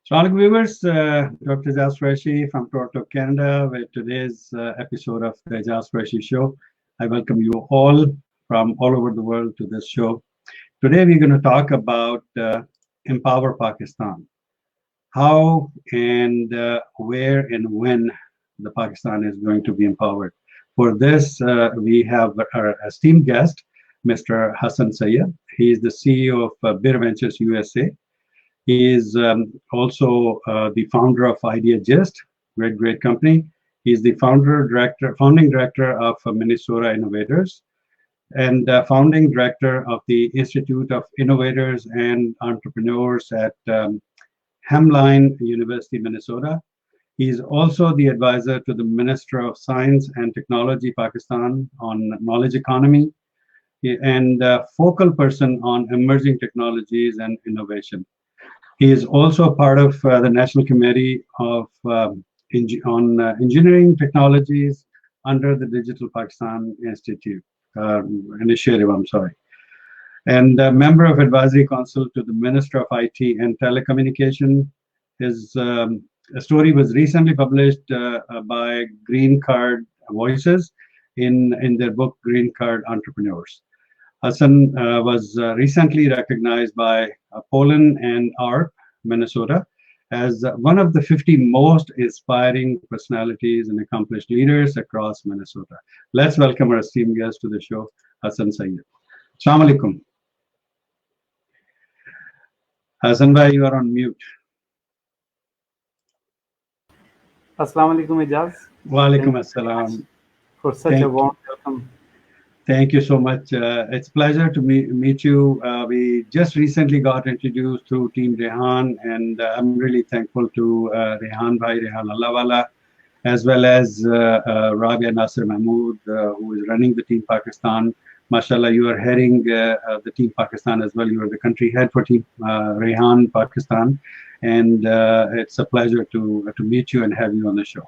Assalamualaikum viewers, Dr. Ijaz Qureshi from Toronto, Canada, with today's episode of the Ijaz Qureshi Show. I welcome you all from all over the world to this show. Today we're going to talk about Empower Pakistan. How and where and when the Pakistan is going to be empowered. For this, we have our esteemed guest, Mr. Hassan Syed. He is the CEO of Bear Ventures USA. He is also the founder of IdeaGist, great company. He's the founding director of Minnesota Innovators, and founding director of the Institute of Innovators and Entrepreneurs at Hamline University, Minnesota. He's also the advisor to the Minister of Science and Technology, Pakistan, on knowledge economy, and focal person on emerging technologies and innovation. He is also part of the National Committee of Engineering Technologies under the Digital Pakistan Initiative, and a member of Advisory Council to the Minister of IT and Telecommunication. His story was recently published by Green Card Voices in their book, Green Card Entrepreneurs. Hassan was recently recognized by Poland and ARP, Minnesota, as one of the 50 most inspiring personalities and accomplished leaders across Minnesota. Let's welcome our esteemed guest to the show, Hassan Syed. Assalamu alaikum. Hassan bhai, you are on mute. Assalamu alaikum, Ijaz. Wa alaikum assalam. For such a warm welcome. Thank you so much. It's a pleasure to meet you. We just recently got introduced through Team Rehan, and I'm really thankful to Rehan Allawala, as well as Rabia Nasir Mahmood, who is running the Team Pakistan. Mashallah, you are heading the Team Pakistan as well. You are the country head for Team Rehan Pakistan, and it's a pleasure to meet you and have you on the show.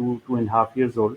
2.5 years old।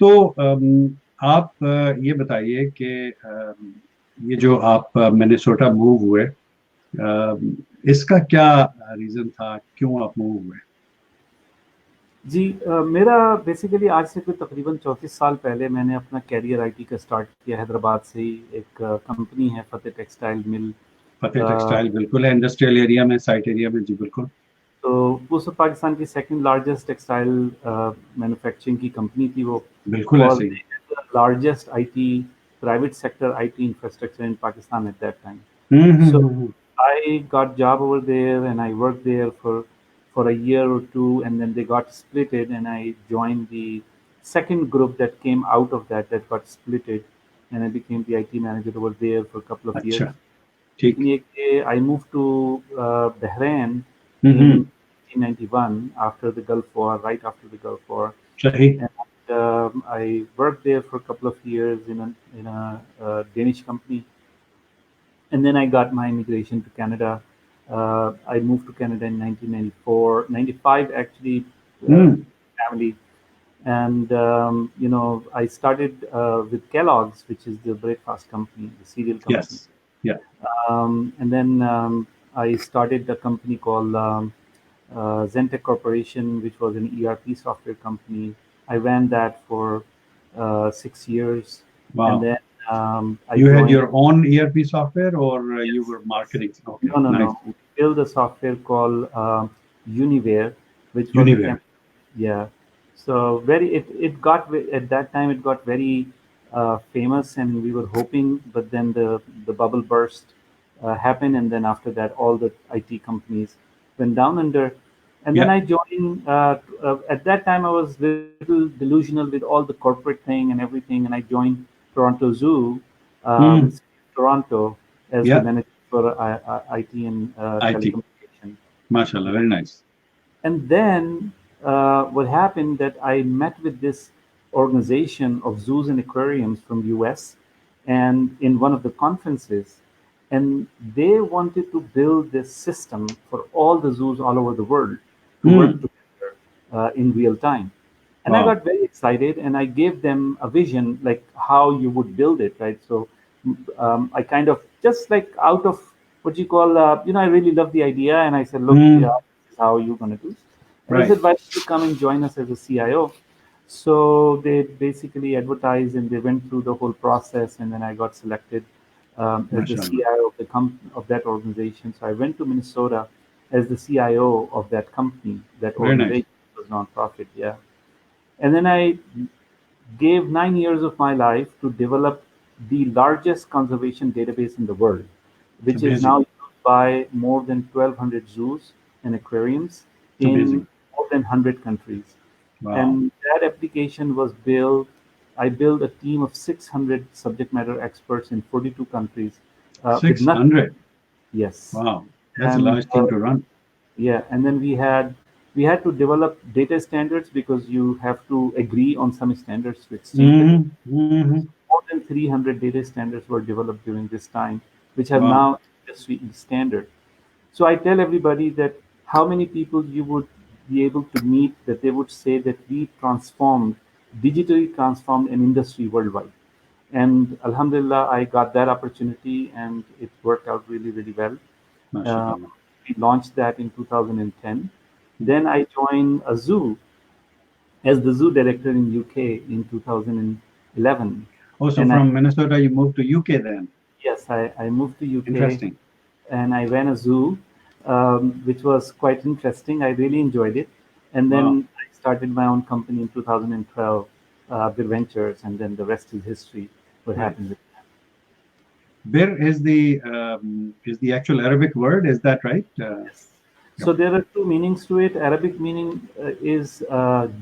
تو آپ یہ بتائیے کہ یہ جو آپ Minnesota move ہوئے، اس کا کیا ریزن تھا، کیوں آپ موو ہوئے؟ جی میرا بیسیکلی آج سے کوئی تقریباً 34 سال پہلے میں نے اپنا کیریئر آئی ٹی کا اسٹارٹ کیا حیدرآباد سے ہی. ایک کمپنی ہے فتح ٹیکسٹائل مل. فتح ٹیکسٹائل بالکل ہے، انڈسٹریل ایریا میں، سائٹ ایریا میں. جی بالکل. تو وہ سب پاکستان کی سیکنڈ لارجسٹ ٹیکسٹائل مینوفیکچرنگ کی کمپنی تھی. وہ بالکل ایسے ہی. Largest I T private sector I T infrastructure in Pakistan at that time. So I got job over there and I worked there for a year or two, and then they got splitted, and I joined the second group that came out of that got splitted, and I became the IT manager over there for a couple of years. اچھا ٹھیک. I moved to Bahrain in 1991 after the Gulf War, right after the Gulf War. صحیح. And I worked there for a couple of years in a Danish company. And then I got my immigration to Canada. I moved to Canada in 1994, 95 actually, family. And, I started with Kellogg's, which is the breakfast company, the cereal company. Yes. Yeah. And then I started a company called Zentech Corporation, which was an ERP software company. I ran that for 6 years. Wow. And then you had your own ERP software, or you were marketing? Okay. No. Nice. We built a software called Uniware, which was Uniware. Yeah. So it got at that time it got very famous, and we were hoping, but then the bubble burst happened, and then after that all the IT companies went down under. And then I joined. At that time, I was a little delusional with all the corporate thing and everything, and I joined Toronto Zoo, Toronto, as the manager for IT and telecommunication. MashaAllah, very nice. And then what happened that I met with this organization of zoos and aquariums from US, and in one of the conferences, and they wanted to build this system for all the zoos all over the world to work together in real time. And I got very excited, and I gave them a vision, like how you would build it, right? So I kind of just like out of what you call, I really love the idea, and I said, look, this is how you're going to do it. And I said, why don't you come and join us as a CIO? So they basically advertised, and they went through the whole process, and then I got selected as the CIO of that organization. So I went to Minnesota as the CIO of that company. That organization was nonprofit, yeah. And then I gave 9 years of my life to develop the largest conservation database in the world, which is now used by more than 1,200 zoos and aquariums in more than 100 countries. Wow. And that application was built. I built a team of 600 subject matter experts in 42 countries. 600? Yes. Wow, that's a large team to run. Yeah, and then we had to develop data standards, because you have to agree on some standards to exchange. More than 300 data standards were developed during this time, which have now industry standard. So I tell everybody that how many people you would be able to meet that they would say that we digitally transformed an industry worldwide. And Alhamdulillah, I got that opportunity, and it worked out really, really well. We launched that in 2010. Then I joined a zoo as the zoo director in UK in 2011. Oh, so from Minnesota you moved to UK then? Yes, I moved to UK. Interesting. And I ran a zoo, which was quite interesting. I really enjoyed it. And then I started my own company in 2012, Bir Ventures, and then the rest is history. What happened with that? Bir is the actual Arabic word, is that right? Yes. So there are two meanings to it. Arabic meaning is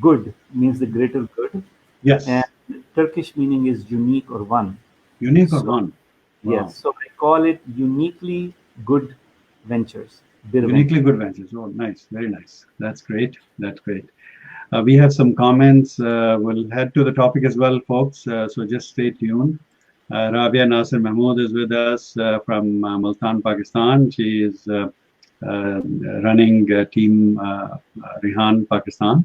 good, means the greater good. Yes. And Turkish meaning is unique or one. Unique or one. Wow. Yes. So I call it Uniquely Good Ventures. Uniquely Good Ventures. Oh, nice. Very nice. That's great. That's great. We have some comments. We'll head to the topic as well, folks. So just stay tuned. Rabia Nasir Mahmood is with us from Multan, Pakistan. She is running Team Rihan, Pakistan.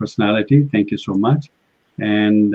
personality, thank you so much. And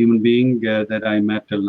human being that I met till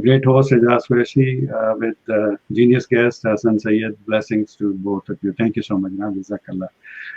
Great host Ejaz Qureshi with genius guest Hasan Syed. Blessings to both of you. Thank you so much. Jazakallah.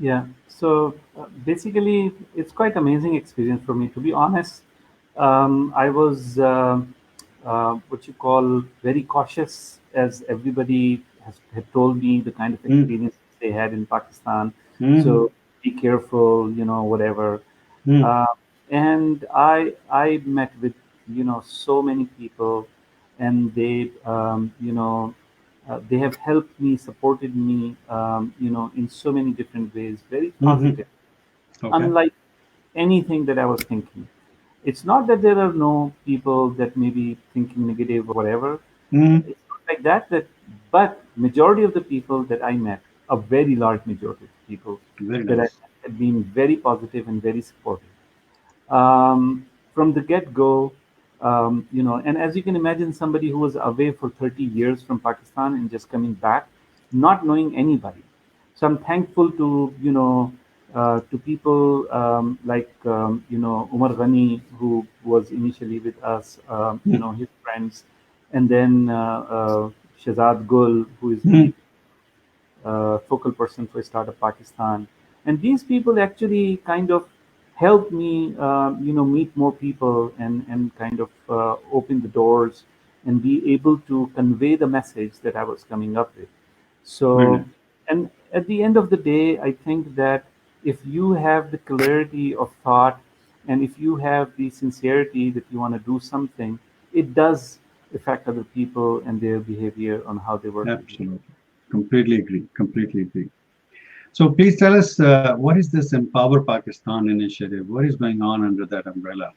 Yeah, so basically it's quite amazing experience for me, to be honest. I was what you call very cautious, as everybody had told me the kind of experience they had in Pakistan. So be careful, whatever. And I met with so many people, and they they have helped me, supported me, in so many different ways, very positive. Okay. Unlike anything that I was thinking. It's not that there are no people that may be thinking negative or whatever. It's not like that, but majority of the people that I met, a very large majority of people Very that I nice. met, have been very positive and very supportive. From the get-go, and as you can imagine, somebody who was away for 30 years from Pakistan and just coming back, not knowing anybody. So I'm thankful to people like Umar Ghani, who was initially with us, his friends, and then Shahzad Gul, who is the focal person for Startup Pakistan. And these people actually kind of helped me, meet more people, and kind of open the doors and be able to convey the message that I was coming up with. So, and at the end of the day, I think that if you have the clarity of thought, and if you have the sincerity that you want to do something, it does affect other people and their behavior on how they work. Absolutely. Completely agree. Completely agree. So please tell us, what is this Empower Pakistan initiative? What is going on under that umbrella?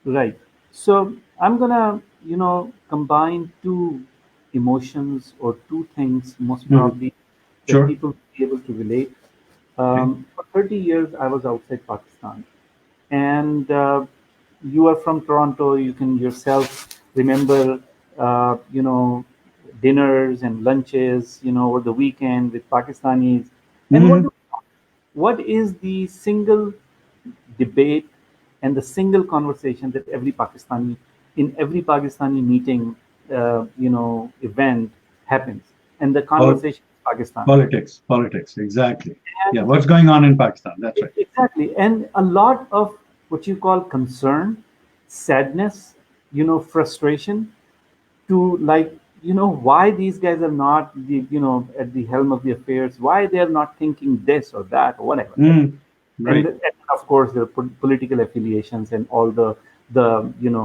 Right. So I'm gonna, combine two emotions or two things most probably that people will be able to relate. For 30 years, I was outside Pakistan, and you are from Toronto. You can yourself remember, dinners and lunches, over the weekend with Pakistanis. And what is the single debate and the single conversation that every Pakistani, in every Pakistani meeting, event happens? And the conversation is Pakistan. Politics, exactly. And what's going on in Pakistan? That's right. Exactly. And a lot of what you call concern, sadness, frustration, to why these guys are not at the helm of the affairs, why they are not thinking this or that or whatever. Right. And of course, the political affiliations and all the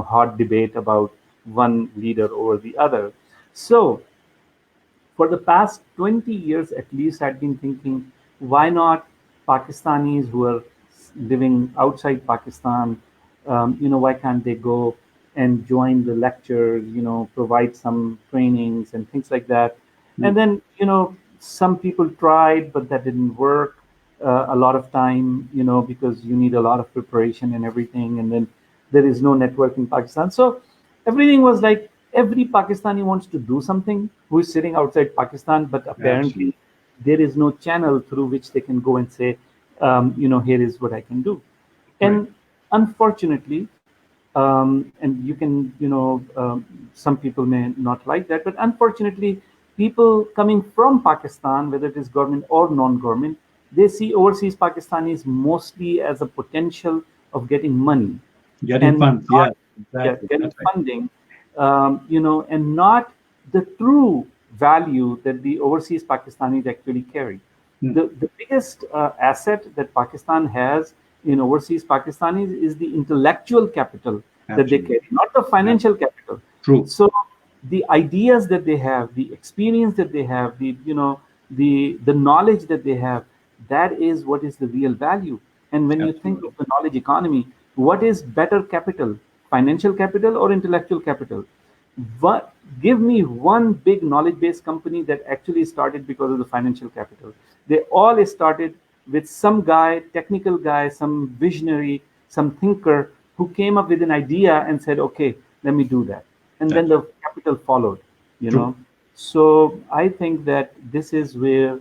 hot debate about one leader over the other. So for the past 20 years at least, I've been thinking, why not Pakistanis who are living outside Pakistan, why can't they go and join the lectures, provide some trainings and things like that. And then, some people tried, but that didn't work a lot of time, because you need a lot of preparation and everything. And then there is no network in Pakistan. So everything was like every Pakistani wants to do something who is sitting outside Pakistan, but apparently there is no channel through which they can go and say, here is what I can do. And unfortunately, and you can, some people may not like that, but unfortunately, people coming from Pakistan, whether it is government or non-government, they see overseas Pakistanis mostly as a potential of getting money. Getting funds, not, exactly. getting funding, and not the true value that the overseas Pakistanis actually carry. The biggest asset that Pakistan has in overseas Pakistanis is the intellectual capital that they carry, not the financial capital. True. So the ideas that they have, the experience that they have, the knowledge that they have, that is what is the real value. And when you think of the knowledge economy, what is better capital, financial capital or intellectual capital? Give me one big knowledge-based company that actually started because of the financial capital. They all started with some guy, technical guy, some visionary, some thinker who came up with an idea and said, okay, let me do that. And then the capital followed, So I think that this is where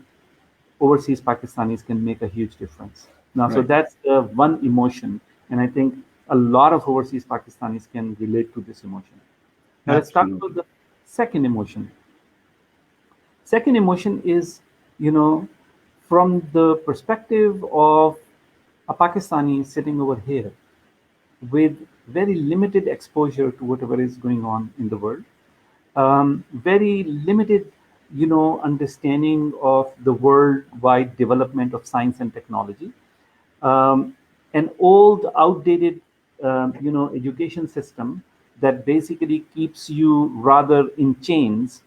overseas Pakistanis can make a huge difference. Now, so that's one emotion. And I think a lot of overseas Pakistanis can relate to this emotion. Now let's talk about the second emotion. Second emotion is, from the perspective of a Pakistani sitting over here with very limited exposure to whatever is going on in the world, very limited, understanding of the worldwide development of science and technology, an old, outdated, education system that basically keeps you rather in chains,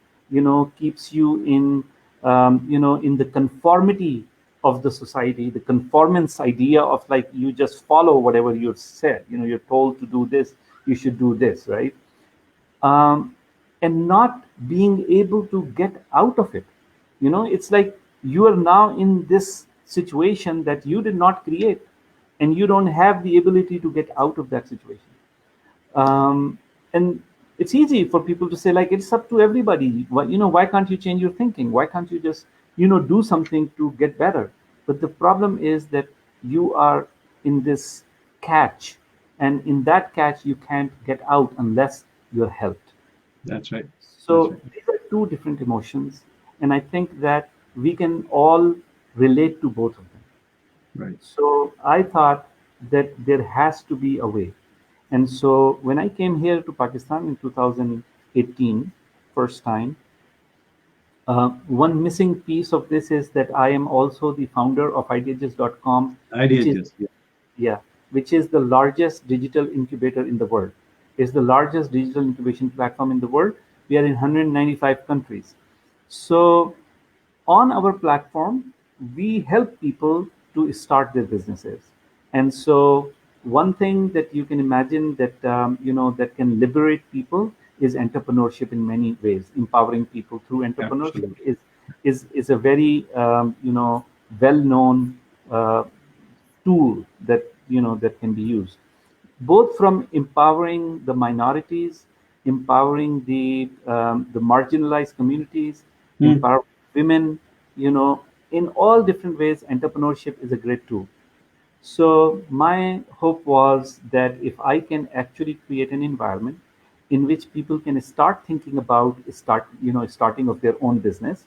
keeps you in the conformity of the society, the conformance idea of like you just follow whatever you're said. You're told to do this, you should do this, right? And not being able to get out of it. It's like you are now in this situation that you did not create, and you don't have the ability to get out of that situation. And it's easy for people to say, like, it's up to everybody. Why can't you change your thinking? Why can't you just, do something to get better? But the problem is that you are in this catch, and in that catch, you can't get out unless you're helped. That's right. So these are two different emotions, and I think that we can all relate to both of them. Right. So I thought that there has to be a way. And so when I came here to Pakistan in 2018, first time, one missing piece of this is that I am also the founder of Ideages.com, which is the largest digital incubator in the world. It's the largest digital incubation platform in the world. We are in 195 countries. So on our platform, we help people to start their businesses. And so one thing that you can imagine that, that can liberate people is entrepreneurship in many ways. Empowering people through entrepreneurship is a very, well-known tool that, that can be used, both from empowering the minorities, empowering the marginalized communities, empowering women, in all different ways. Entrepreneurship is a great tool. So my hope was that if I can actually create an environment in which people can start thinking about starting of their own business,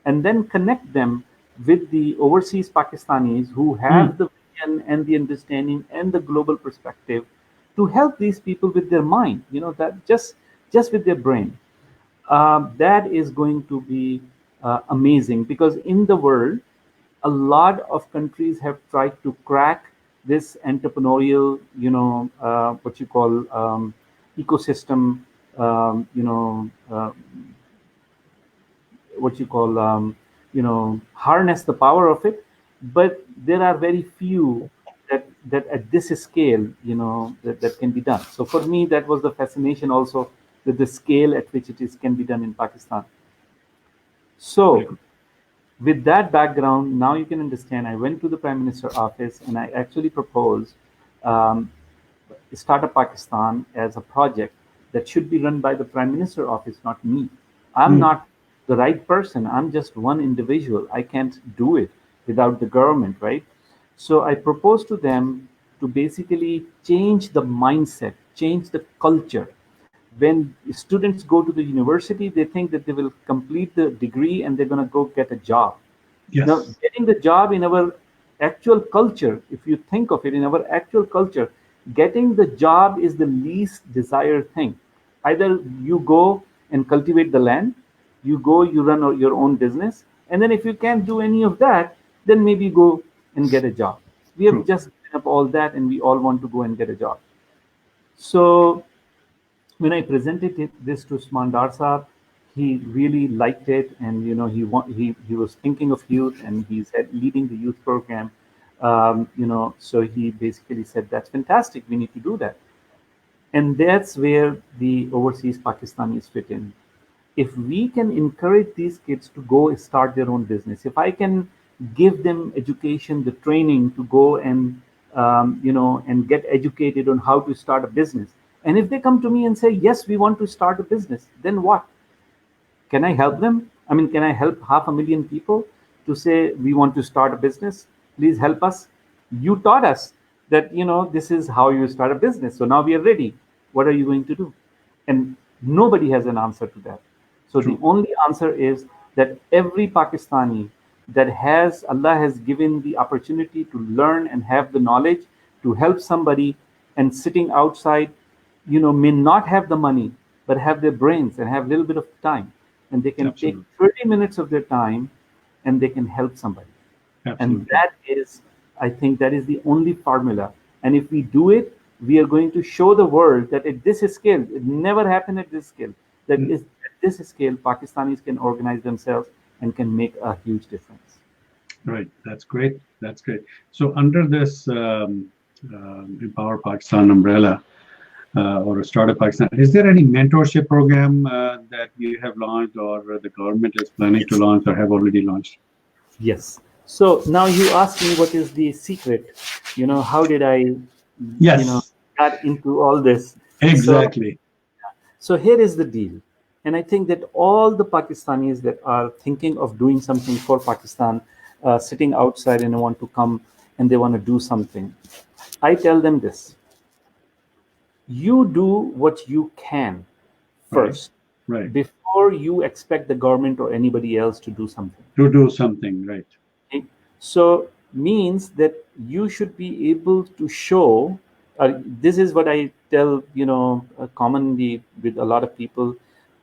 and then connect them with the overseas Pakistanis who have the vision and the understanding and the global perspective to help these people with their mind, that just with their brain. That is going to be amazing, because in the world, a lot of countries have tried to crack this entrepreneurial, what you call ecosystem, what you call, harness the power of it. But there are very few that, that at this scale, that can be done. So for me, that was the fascination also, that the scale at which can be done in Pakistan. So with that background, now you can understand, I went to the Prime Minister's office and I actually proposed um, Startup Pakistan as a project that should be run by the Prime Minister's office, not me. I'm not the right person. I'm just one individual. I can't do it without the government, right? So I proposed to them to basically change the mindset, change the culture. When students go to the university, they think that they will complete the degree and they're going to go get a job. Yes. Now, getting the job in our actual culture, if you think of it, in our actual culture, getting the job is the least desired thing. Either you go and cultivate the land, you run your own business, and then if you can't do any of that, then maybe go and get a job. We have just given up all that, and we all want to go and get a job. So when I presented this to Usman Dar Saab, he really liked it, and he was thinking of youth, and he's leading the youth program. So he basically said, "That's fantastic. We need to do that," and that's where the overseas Pakistanis fit in. If we can encourage these kids to go start their own business, if I can give them education, the training to go and and get educated on how to start a business. And if they come to me and say, yes, we want to start a business, then what? Can I help them? I mean, can I help 500,000 people to say, we want to start a business? Please help us. You taught us that, this is how you start a business. So now we are ready. What are you going to do? And nobody has an answer to that. So the only answer is that every Pakistani that Allah has given the opportunity to learn and have the knowledge to help somebody, and sitting outside, may not have the money, but have their brains and have a little bit of time, and they can take 30 minutes of their time and they can help somebody. And that is, I think that is the only formula. And if we do it, we are going to show the world that at this scale, it never happened at this scale, that is at this scale, Pakistanis can organize themselves and can make a huge difference. Right. That's great. That's great. So under this Empower Pakistan umbrella or Startup Pakistan, is there any mentorship program that you have launched, or the government is planning to launch, or have already launched? Yes. So now you ask me what is the secret? How did I, got into all this? Exactly. So here is the deal. And I think that all the Pakistanis that are thinking of doing something for Pakistan, sitting outside and want to come and they want to do something, I tell them this: you do what you can first, right, before you expect the government or anybody else to do something. Right. Okay? So means that you should be able to show. This is what I tell, commonly with a lot of people,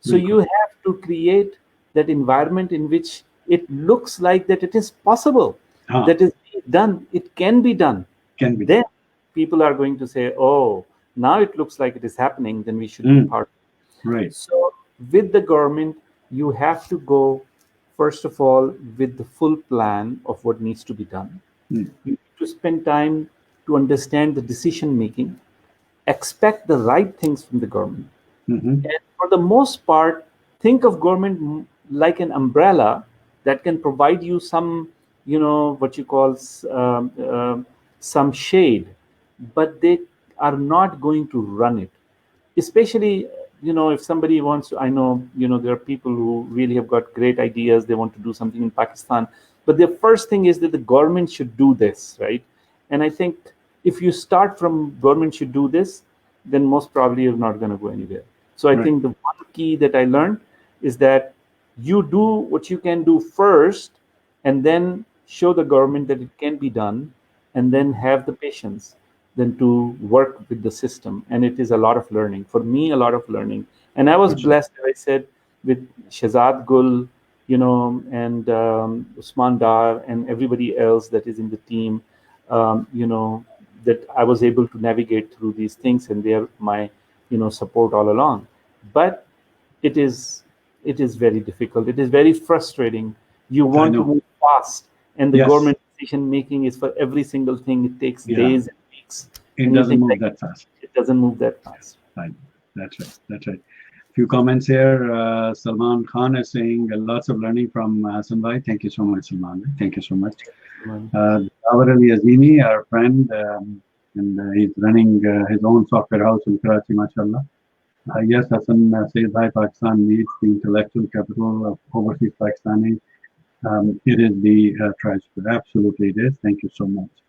So you have to create that environment in which it looks like that it is possible, that is done, it can be done. Then people are going to say, oh, now it looks like it is happening, then we should be part of it. Right. So with the government, you have to go, first of all, with the full plan of what needs to be done. You need to spend time to understand the decision making, expect the right things from the government. And for the most part, think of government like an umbrella that can provide you some, what you call some shade, but they are not going to run it. Especially, if somebody wants to, I know, there are people who really have got great ideas. They want to do something in Pakistan, but their first thing is that the government should do this, right? And I think if you start from government should do this, then most probably you're not going to go anywhere. So I think the one key that I learned is that you do what you can do first, and then show the government that it can be done, and then have the patience then to work with the system. And it is a lot of learning. For me, a lot of learning. And I was blessed, as I said, with Shehzad Gul, and Usman Dar and everybody else that is in the team, that I was able to navigate through these things, and they are my, support all along. But it is very difficult. It is very frustrating. You want to move fast, and the government decision making is for every single thing. It takes days and weeks. It doesn't move that fast. It doesn't move that fast. Right. That's right. That's right. Few comments here. Salman Khan is saying lots of learning from Hassan Bhai. Thank you so much, Salman. Thank you so much. Dawar Ali Azimi, our friend, and he's running his own software house in Karachi, mashallah. Yes, Hassan says, Bhai, Pakistan needs the intellectual capital of overseas Pakistani. It is the tragedy. Absolutely it is. Thank you so much.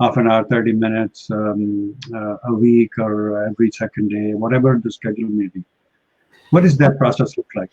half an hour, 30 minutes a week or every second day, whatever the schedule may be. What does that process look like?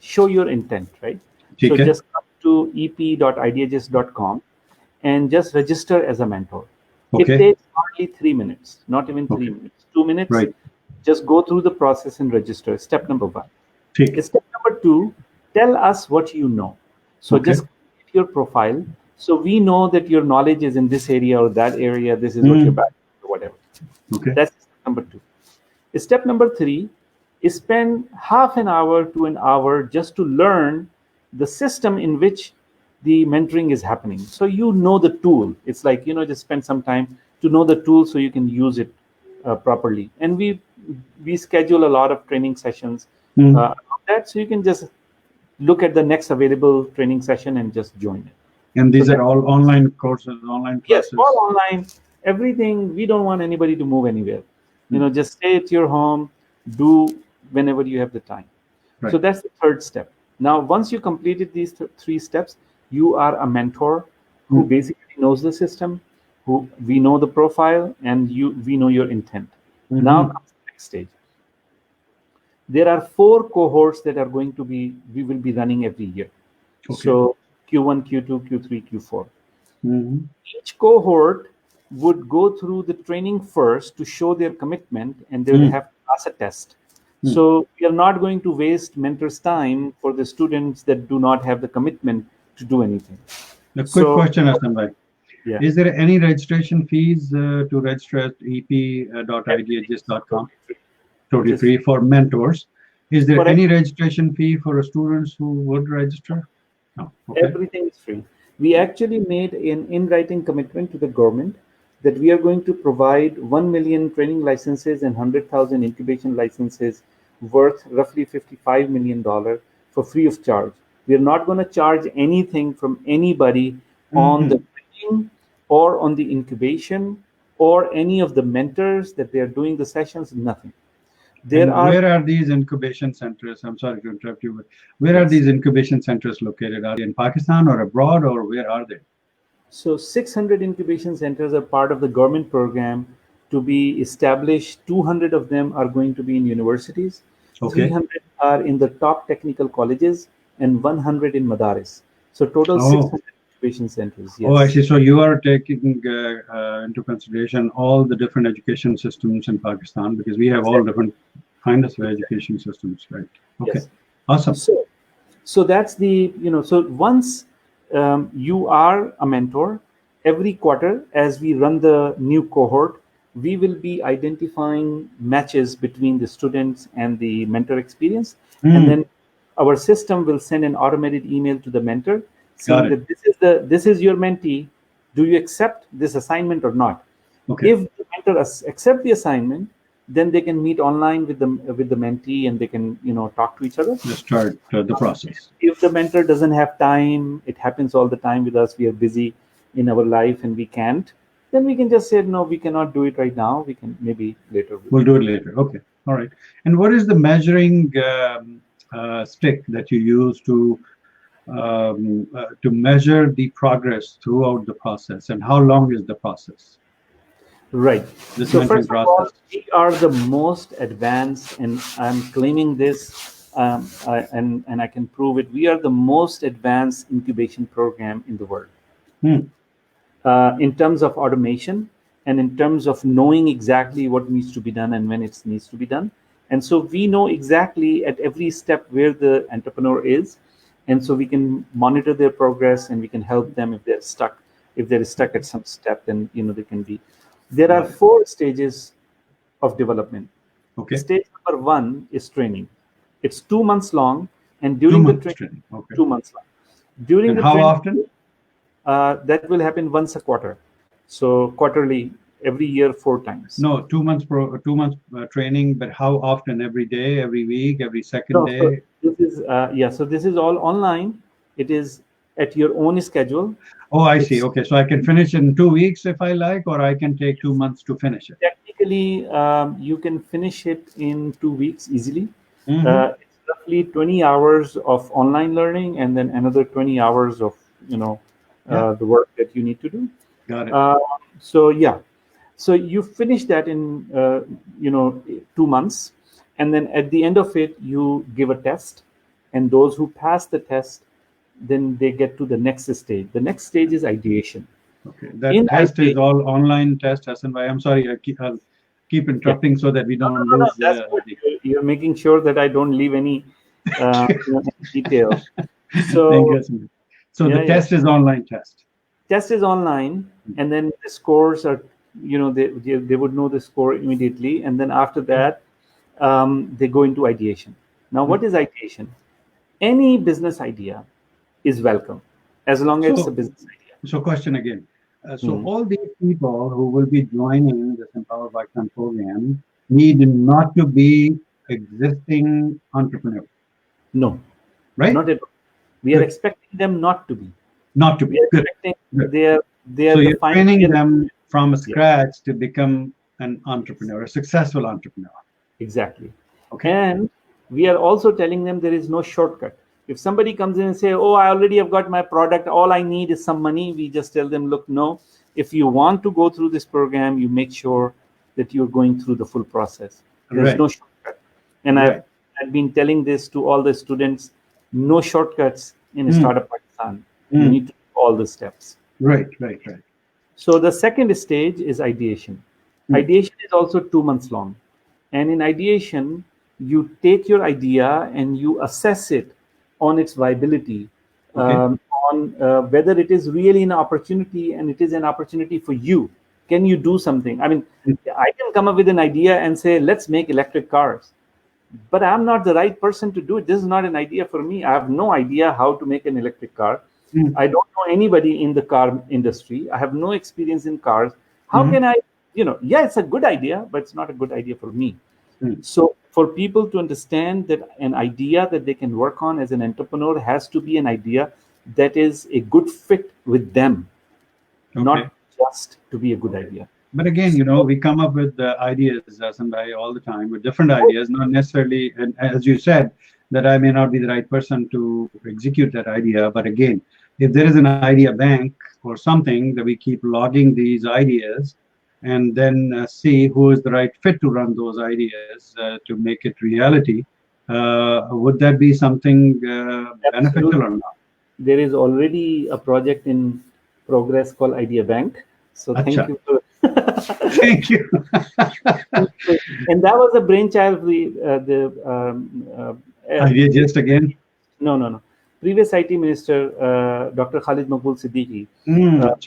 show your intent, right? So just come to ep.ideagist.com and just register as a mentor. It takes hardly 3 minutes, not even 3 minutes, 2 minutes. Right. Just go through the process and register. Step number 1. Step number 2, tell us what you know. So just create your profile. So we know that your knowledge is in this area or that area. This is what you're back or whatever. That's step number 2. Step number 3 is spend half an hour to an hour just to learn the system in which the mentoring is happening. So you know the tool. It's like, just spend some time to know the tool so you can use it properly. And we schedule a lot of training sessions on that, so you can just look at the next available training session and just join it. And these are all online courses, online classes? Yes, all online. Everything. We don't want anybody to move anywhere. Just stay at your home, do whenever you have the time. Right. So that's the 3rd step. Now, once you completed these 3 steps, you are a mentor who basically knows the system, who we know the profile, and we know your intent. Now comes the next stage. There are 4 cohorts that are we will be running every year. So Q1, Q2, Q3, Q4. Each cohort would go through the training first to show their commitment, and they will have to pass a test. So we are not going to waste mentors' time for the students that do not have the commitment to do anything. A quick question, Hassan Bhai. Yeah. Is there any registration fees to register at ep.ideagist.com? Totally free for mentors. Is there any registration fee for students who would register? No. Everything is free. We actually made an in-writing commitment to the government that we are going to provide 1 million training licenses and 100,000 incubation licenses worth roughly $55 million for free of charge. We are not going to charge anything from anybody on the training or on the incubation or any of the mentors that they are doing the sessions, nothing. Where are these incubation centers? I'm sorry to interrupt you, but where are these incubation centers located? Are they in Pakistan or abroad, or where are they? So 600 incubation centers are part of the government program to be established. 200 of them are going to be in universities. 300 are in the top technical colleges and 100 in Madaris. So total 600 incubation centers. Yes. Oh, I see. So you are taking into consideration all the different education systems in Pakistan, because we have all different kinds of education systems, right? Okay. Yes. Awesome. So that's the, so once you are a mentor, every quarter as we run the new cohort, we will be identifying matches between the students and the mentor experience. And then our system will send an automated email to the mentor saying that this is your mentee. Do you accept this assignment or not? If the mentor accept the assignment, then they can meet online with the mentee and they can talk to each other. Just start the process. If the mentor doesn't have time, it happens all the time with us. We are busy in our life and we can't. Then we can just say, no, we cannot do it right now. We can maybe later. We'll do it later. Okay. All right. And what is the measuring stick that you use to measure the progress throughout the process, and how long is the process? Right. this So mentoring first of all, process? we are the most advanced, and I'm claiming this, and I can prove it. We are the most advanced incubation program in the world. In terms of automation and in terms of knowing exactly what needs to be done and when it needs to be done. And so we know exactly at every step where the entrepreneur is. And so we can monitor their progress and we can help them if they're stuck. If they're stuck at some step, then they can be. There are 4 stages of development. Okay. Stage number 1 is training. It's 2 months long, and 2 during the months training, okay. 2 months long. During And the how training, often? That will happen once a quarter. So quarterly, every year, 4 times. No, 2 months training, but how often? Every day, every week, every second day? So this is so this is all online. It is at your own schedule. Oh, I see. Okay, so I can finish in 2 weeks if I like, or I can take 2 months to finish it. Technically, you can finish it in 2 weeks easily. It's roughly 20 hours of online learning, and then another 20 hours of the work that you need to do. Got it. So you finish that in 2 months, and then at the end of it, you give a test, and those who pass the test, then they get to the next stage. The next stage is ideation. Okay, that test is all online test, Hassan bhai. I'm sorry, I'll keep interrupting so that we don't lose. That's good. You're making sure that I don't leave any detail. So, thank you, Hassan. So the test is online test. Test is online, and then the scores are, they would know the score immediately, and then after that, they go into ideation. Now, what is ideation? Any business idea is welcome, as long as it's a business idea. So, question again. So, all these people who will be joining this Empower by Khan program need not to be existing entrepreneurs. No, right? Not at all. We are expecting them not to be. Not to be. Good. They are so you're training them from scratch to become an entrepreneur, a successful entrepreneur. Exactly. Okay. And we are also telling them there is no shortcut. If somebody comes in and say, oh, I already have got my product, all I need is some money, we just tell them, look, no, if you want to go through this program, you make sure that you're going through the full process. There's no shortcut. And I've been telling this to all the students, no shortcuts in Startup Pakistan. You need to do all the steps. Right. So the second stage is ideation. Ideation is also 2 months long. And in ideation, you take your idea and you assess it on its viability, on whether it is really an opportunity and it is an opportunity for you. Can you do something? I mean, I can come up with an idea and say, let's make electric cars. But I'm not the right person to do it. This is not an idea for me. I have no idea how to make an electric car. I don't know anybody in the car industry. I have no experience in cars. How can I, it's a good idea, but it's not a good idea for me. So for people to understand that an idea that they can work on as an entrepreneur has to be an idea that is a good fit with them, not just to be a good idea. But again, we come up with ideas, Hassan bhai, all the time with different ideas, not necessarily, and as you said, that I may not be the right person to execute that idea. But again, if there is an idea bank or something that we keep logging these ideas and then see who is the right fit to run those ideas to make it reality, would that be something beneficial or not? There is already a project in progress called Idea Bank. So thank you for thank you. And that was a brainchild of the idea just again? No. Previous IT minister, Dr. Khalid Maqbool Siddiqui,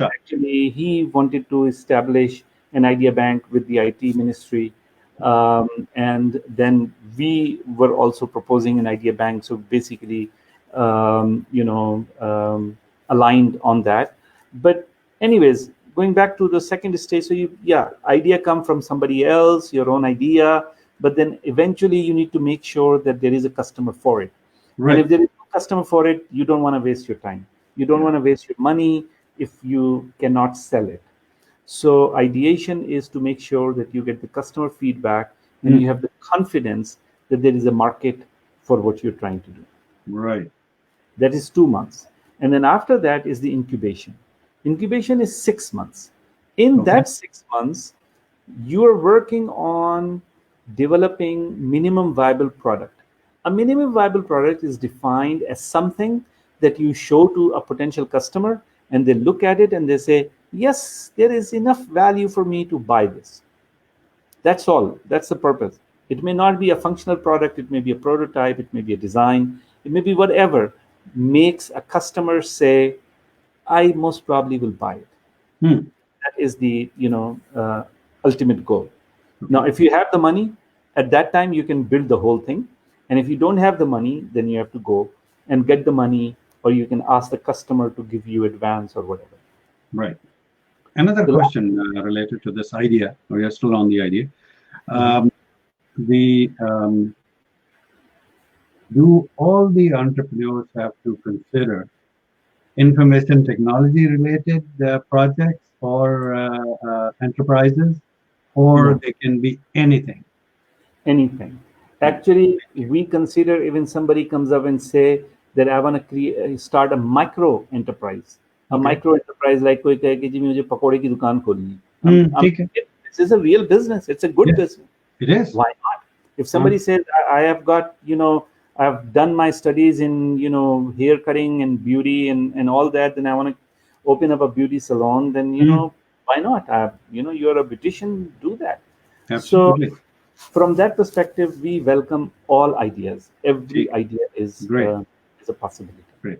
actually he wanted to establish an idea bank with the IT ministry. And then we were also proposing an idea bank. So basically, aligned on that. But anyways, going back to the second stage, so idea come from somebody else, your own idea, but then eventually you need to make sure that there is a customer for it. Right. And if there is no customer for it, you don't want to waste your time. You don't want to waste your money if you cannot sell it. So ideation is to make sure that you get the customer feedback and you have the confidence that there is a market for what you're trying to do. Right. That is 2 months. And then after that is the incubation. Incubation is 6 months. In that 6 months, you are working on developing minimum viable product. A minimum viable product is defined as something that you show to a potential customer, and they look at it and they say, yes, there is enough value for me to buy this. That's all. That's the purpose. It may not be a functional product, it may be a prototype, it may be a design, it may be whatever makes a customer say, I most probably will buy it. That is the ultimate goal. Now, if you have the money, at that time you can build the whole thing. And if you don't have the money, then you have to go and get the money, or you can ask the customer to give you advance or whatever. Right. Another question related to this idea, or you're still on the idea. Do all the entrepreneurs have to consider information technology related projects or enterprises, or they can be anything? Anything. Actually, we consider, even somebody comes up and say that I want to start a micro enterprise. A micro enterprise, like koi kahe ki ji mujhe pakode ki dukaan kholni hai. This is a real business. It's a good business. It is. Why not? If somebody says, I have got, I've done my studies in, hair cutting and beauty and all that, then I want to open up a beauty salon, then, why not? You're a beautician, do that. Absolutely. So, from that perspective, we welcome all ideas. Every idea is a possibility. Great.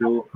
2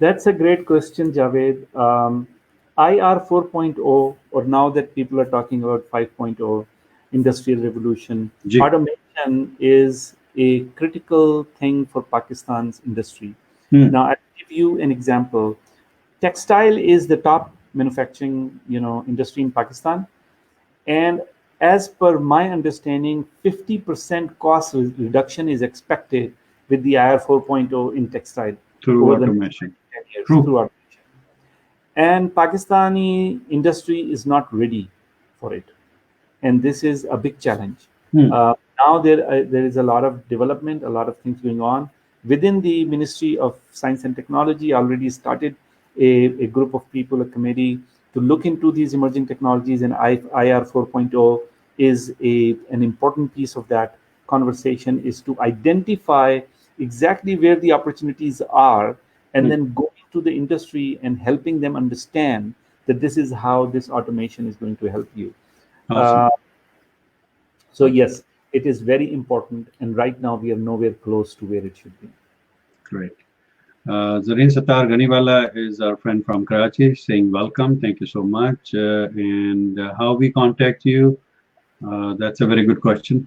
That's a great question, Javed. IR 4.0, or now that people are talking about 5.0, industrial revolution, automation is a critical thing for Pakistan's industry. Now, I'll give you an example. Textile is the top manufacturing, industry in Pakistan, and as per my understanding, 50% cost reduction is expected with the IR 4.0 in textile through automation. Through automation. And Pakistani industry is not ready for it, and this is a big challenge. Now there is a lot of development, a lot of things going on within the Ministry of Science and Technology. Already started a group of people, a committee, to look into these emerging technologies, and IR 4.0 is an important piece of that conversation, is to identify exactly where the opportunities are, and then go to the industry and helping them understand that this is how this automation is going to help you. Awesome. So yes, it is very important, and right now we are nowhere close to where it should be. Great. Zareen Sattar Ganiwala is our friend from Karachi, saying welcome. Thank you so much. And how we contact you? That's a very good question.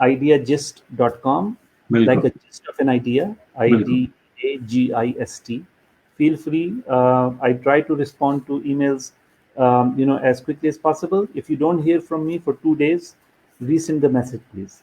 @ideagist.com, like a gist of an idea, IDAGIST. Feel free. I try to respond to emails, as quickly as possible. If you don't hear from me for 2 days, resend the message, please.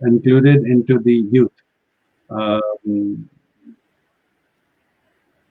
included into the youth.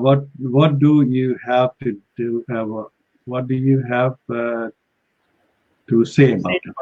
What do you have to do? What do you have to say about it?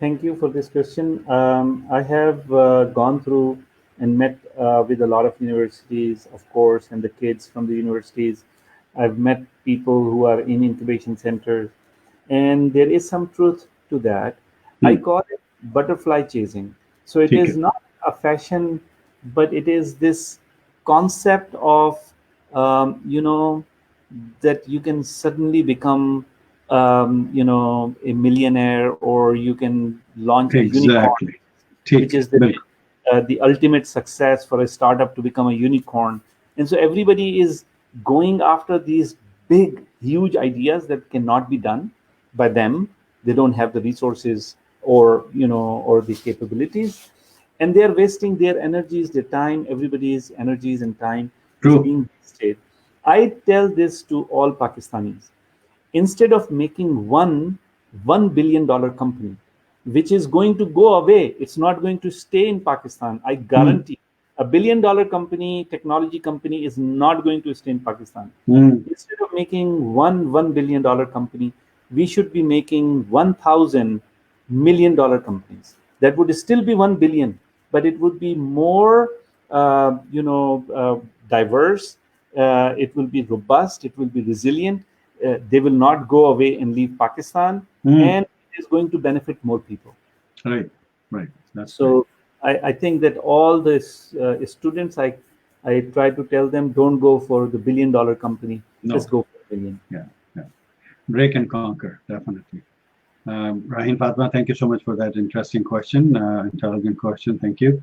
thank you for this question. I have gone through and met with a lot of universities, of course, and the kids from the universities. I've met people who are in incubation centers, and there is some truth to that. I call it butterfly chasing. So it is not a fashion, but it is this concept of, that you can suddenly become, a millionaire, or you can launch a unicorn, which is the ultimate success for a startup to become a unicorn. And so everybody is going after these big, huge ideas that cannot be done by them. They don't have the resources or the capabilities, and they're wasting their energies, their time, everybody's energies and time is being wasted. I tell this to all Pakistanis. Instead of making $1 billion company, which is going to go away, it's not going to stay in Pakistan. I guarantee a $1 billion company, technology company, is not going to stay in Pakistan. Instead of making $1 billion company, we should be making 1,000 $1 million companies. That would still be 1 billion, but it would be more, diverse. It will be robust. It will be resilient. They will not go away and leave Pakistan, and it is going to benefit more people. Right. That's so right. I think that all the students, I try to tell them, don't go for the $1 billion company. No. Just go for $1 billion. Yeah. Break and conquer, definitely. Rahim Fatma, thank you so much for that interesting question, intelligent question. Thank you.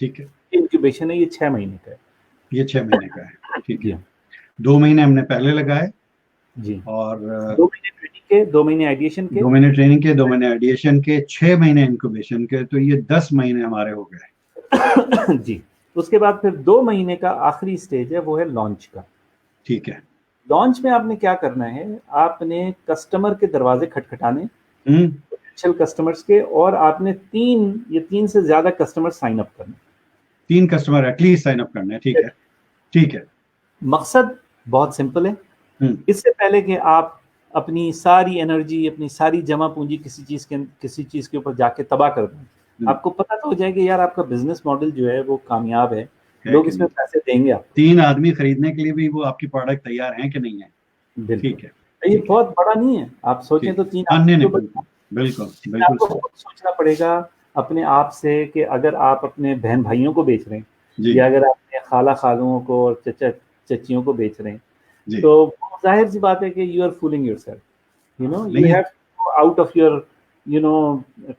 ٹھیک ہے. Incubation ہے یہ 6 مہینے کا ہے. یہ 6 مہینے کا ہے. ٹھیک ہے. 2 مہینے ہم نے پہلے لگائے جی, اور 2 مہینے ٹریننگ کے, 2 مہینے آئیڈیشن کے, 2 مہینے ٹریننگ کے, 2 مہینے آئیڈیشن کے, 6 مہینے انکوبیشن کے, تو یہ 10 مہینے ہمارے ہو گئے. جی. اس کے بعد پھر 2 مہینے کا آخری سٹیج ہے, وہ ہے لانچ کا. ٹھیک ہے. لانچ میں آپ نے کیا کرنا ہے, آپ نے کسٹمر کے دروازے کھٹکھٹانے, پوٹینشیل کسٹمرز کے, اور آپ نے 3 سے زیادہ کسٹمر سائن اپ کرنے. 3 customer at least sign up کرنے. ٹھیک ہے. ٹھیک ہے. مقصد بہت سمپل ہے. اس سے پہلے کہ آپ اپنی ساری انرجی, اپنی ساری جمع پونجی کسی چیز کے اوپر جا کے تباہ کر دیں, آپ کو پتہ تو ہو جائے کہ یار آپ کا بزنس ماڈل جو ہے وہ کامیاب ہے, لوگ اس میں پیسے دیں گے. آپ 3 آدمی خریدنے کے لیے بھی وہ آپ کی پروڈکٹ تیار ہیں کہ نہیں ہے. بالکل. ٹھیک ہے. یہ بہت بڑا نہیں ہے, آپ سوچیں تو 3 آدمی بالکل آپ کو سوچنا پڑے گا اپنے آپ سے کہ اگر آپ اپنے بہن بھائیوں کو بیچ رہے ہیں, یا اگر آپ اپنے خالہ خالوں کو اور چچا چچیوں کو بیچ رہے ہیں, تو ظاہر سی بات ہے کہ you are fooling yourself, you have to out of your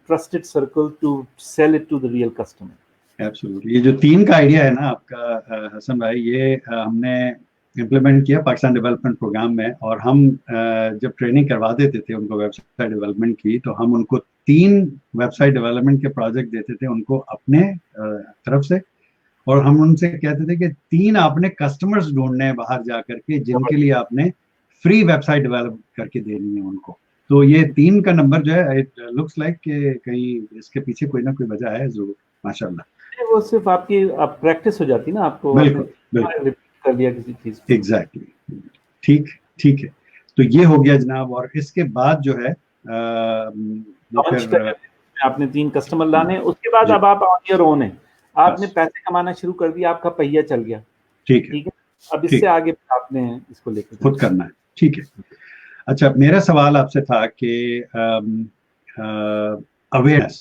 trusted circle to sell it to the real customer. Absolutely. یہ جو 3 کا آئیڈیا ہے نا آپ کا حسن بھائی, یہ ہم نے امپلیمنٹ کیا پاکستان ڈیولپمنٹ پروگرام میں, اور ہم جب ٹریننگ کروا دیتے تھے ان کو ویب سائٹ ڈیولپمنٹ کی, تو ہم ان کو 3 ویب سائٹ ڈیولپمنٹ کے پروجیکٹ دیتے تھے ان کو اپنے طرف سے, اور ہم ان سے کہتے تھے کہ 3 آپ نے کسٹمرز ڈھونڈنے ہیں باہر جا کر کے, جن کے لیے آپ نے فری ویب سائٹ ڈیولپ کر کے دینی ہے ان کو. تو یہ 3 کا نمبر جو ہے اٹ لکس لائک کہ کہیں اس کے پیچھے کوئی نہ کوئی وجہ ہے ضرور, ماشاء اللہ. وہ صرف آپ کی پریکٹس ہو جاتی نا, آپ کو بالکل کر دیا کسی چیز. ایگزیکٹلی. ٹھیک ہے. تو یہ ہو گیا جناب. اور اس کے بعد جو ہے آپ نے 3 کسٹمر لانے, اس کے بعد اب آپ آن یور اون ہیں, آپ نے پیسے کمانا شروع کر دیا, آپ کا پہیہ چل گیا. ٹھیک ہے. اب اس سے آگے آپ نے اس کو لے کے خود کرنا ہے. ٹھیک ہے. اچھا, میرا سوال آپ سے تھا کہ اویئرنیس,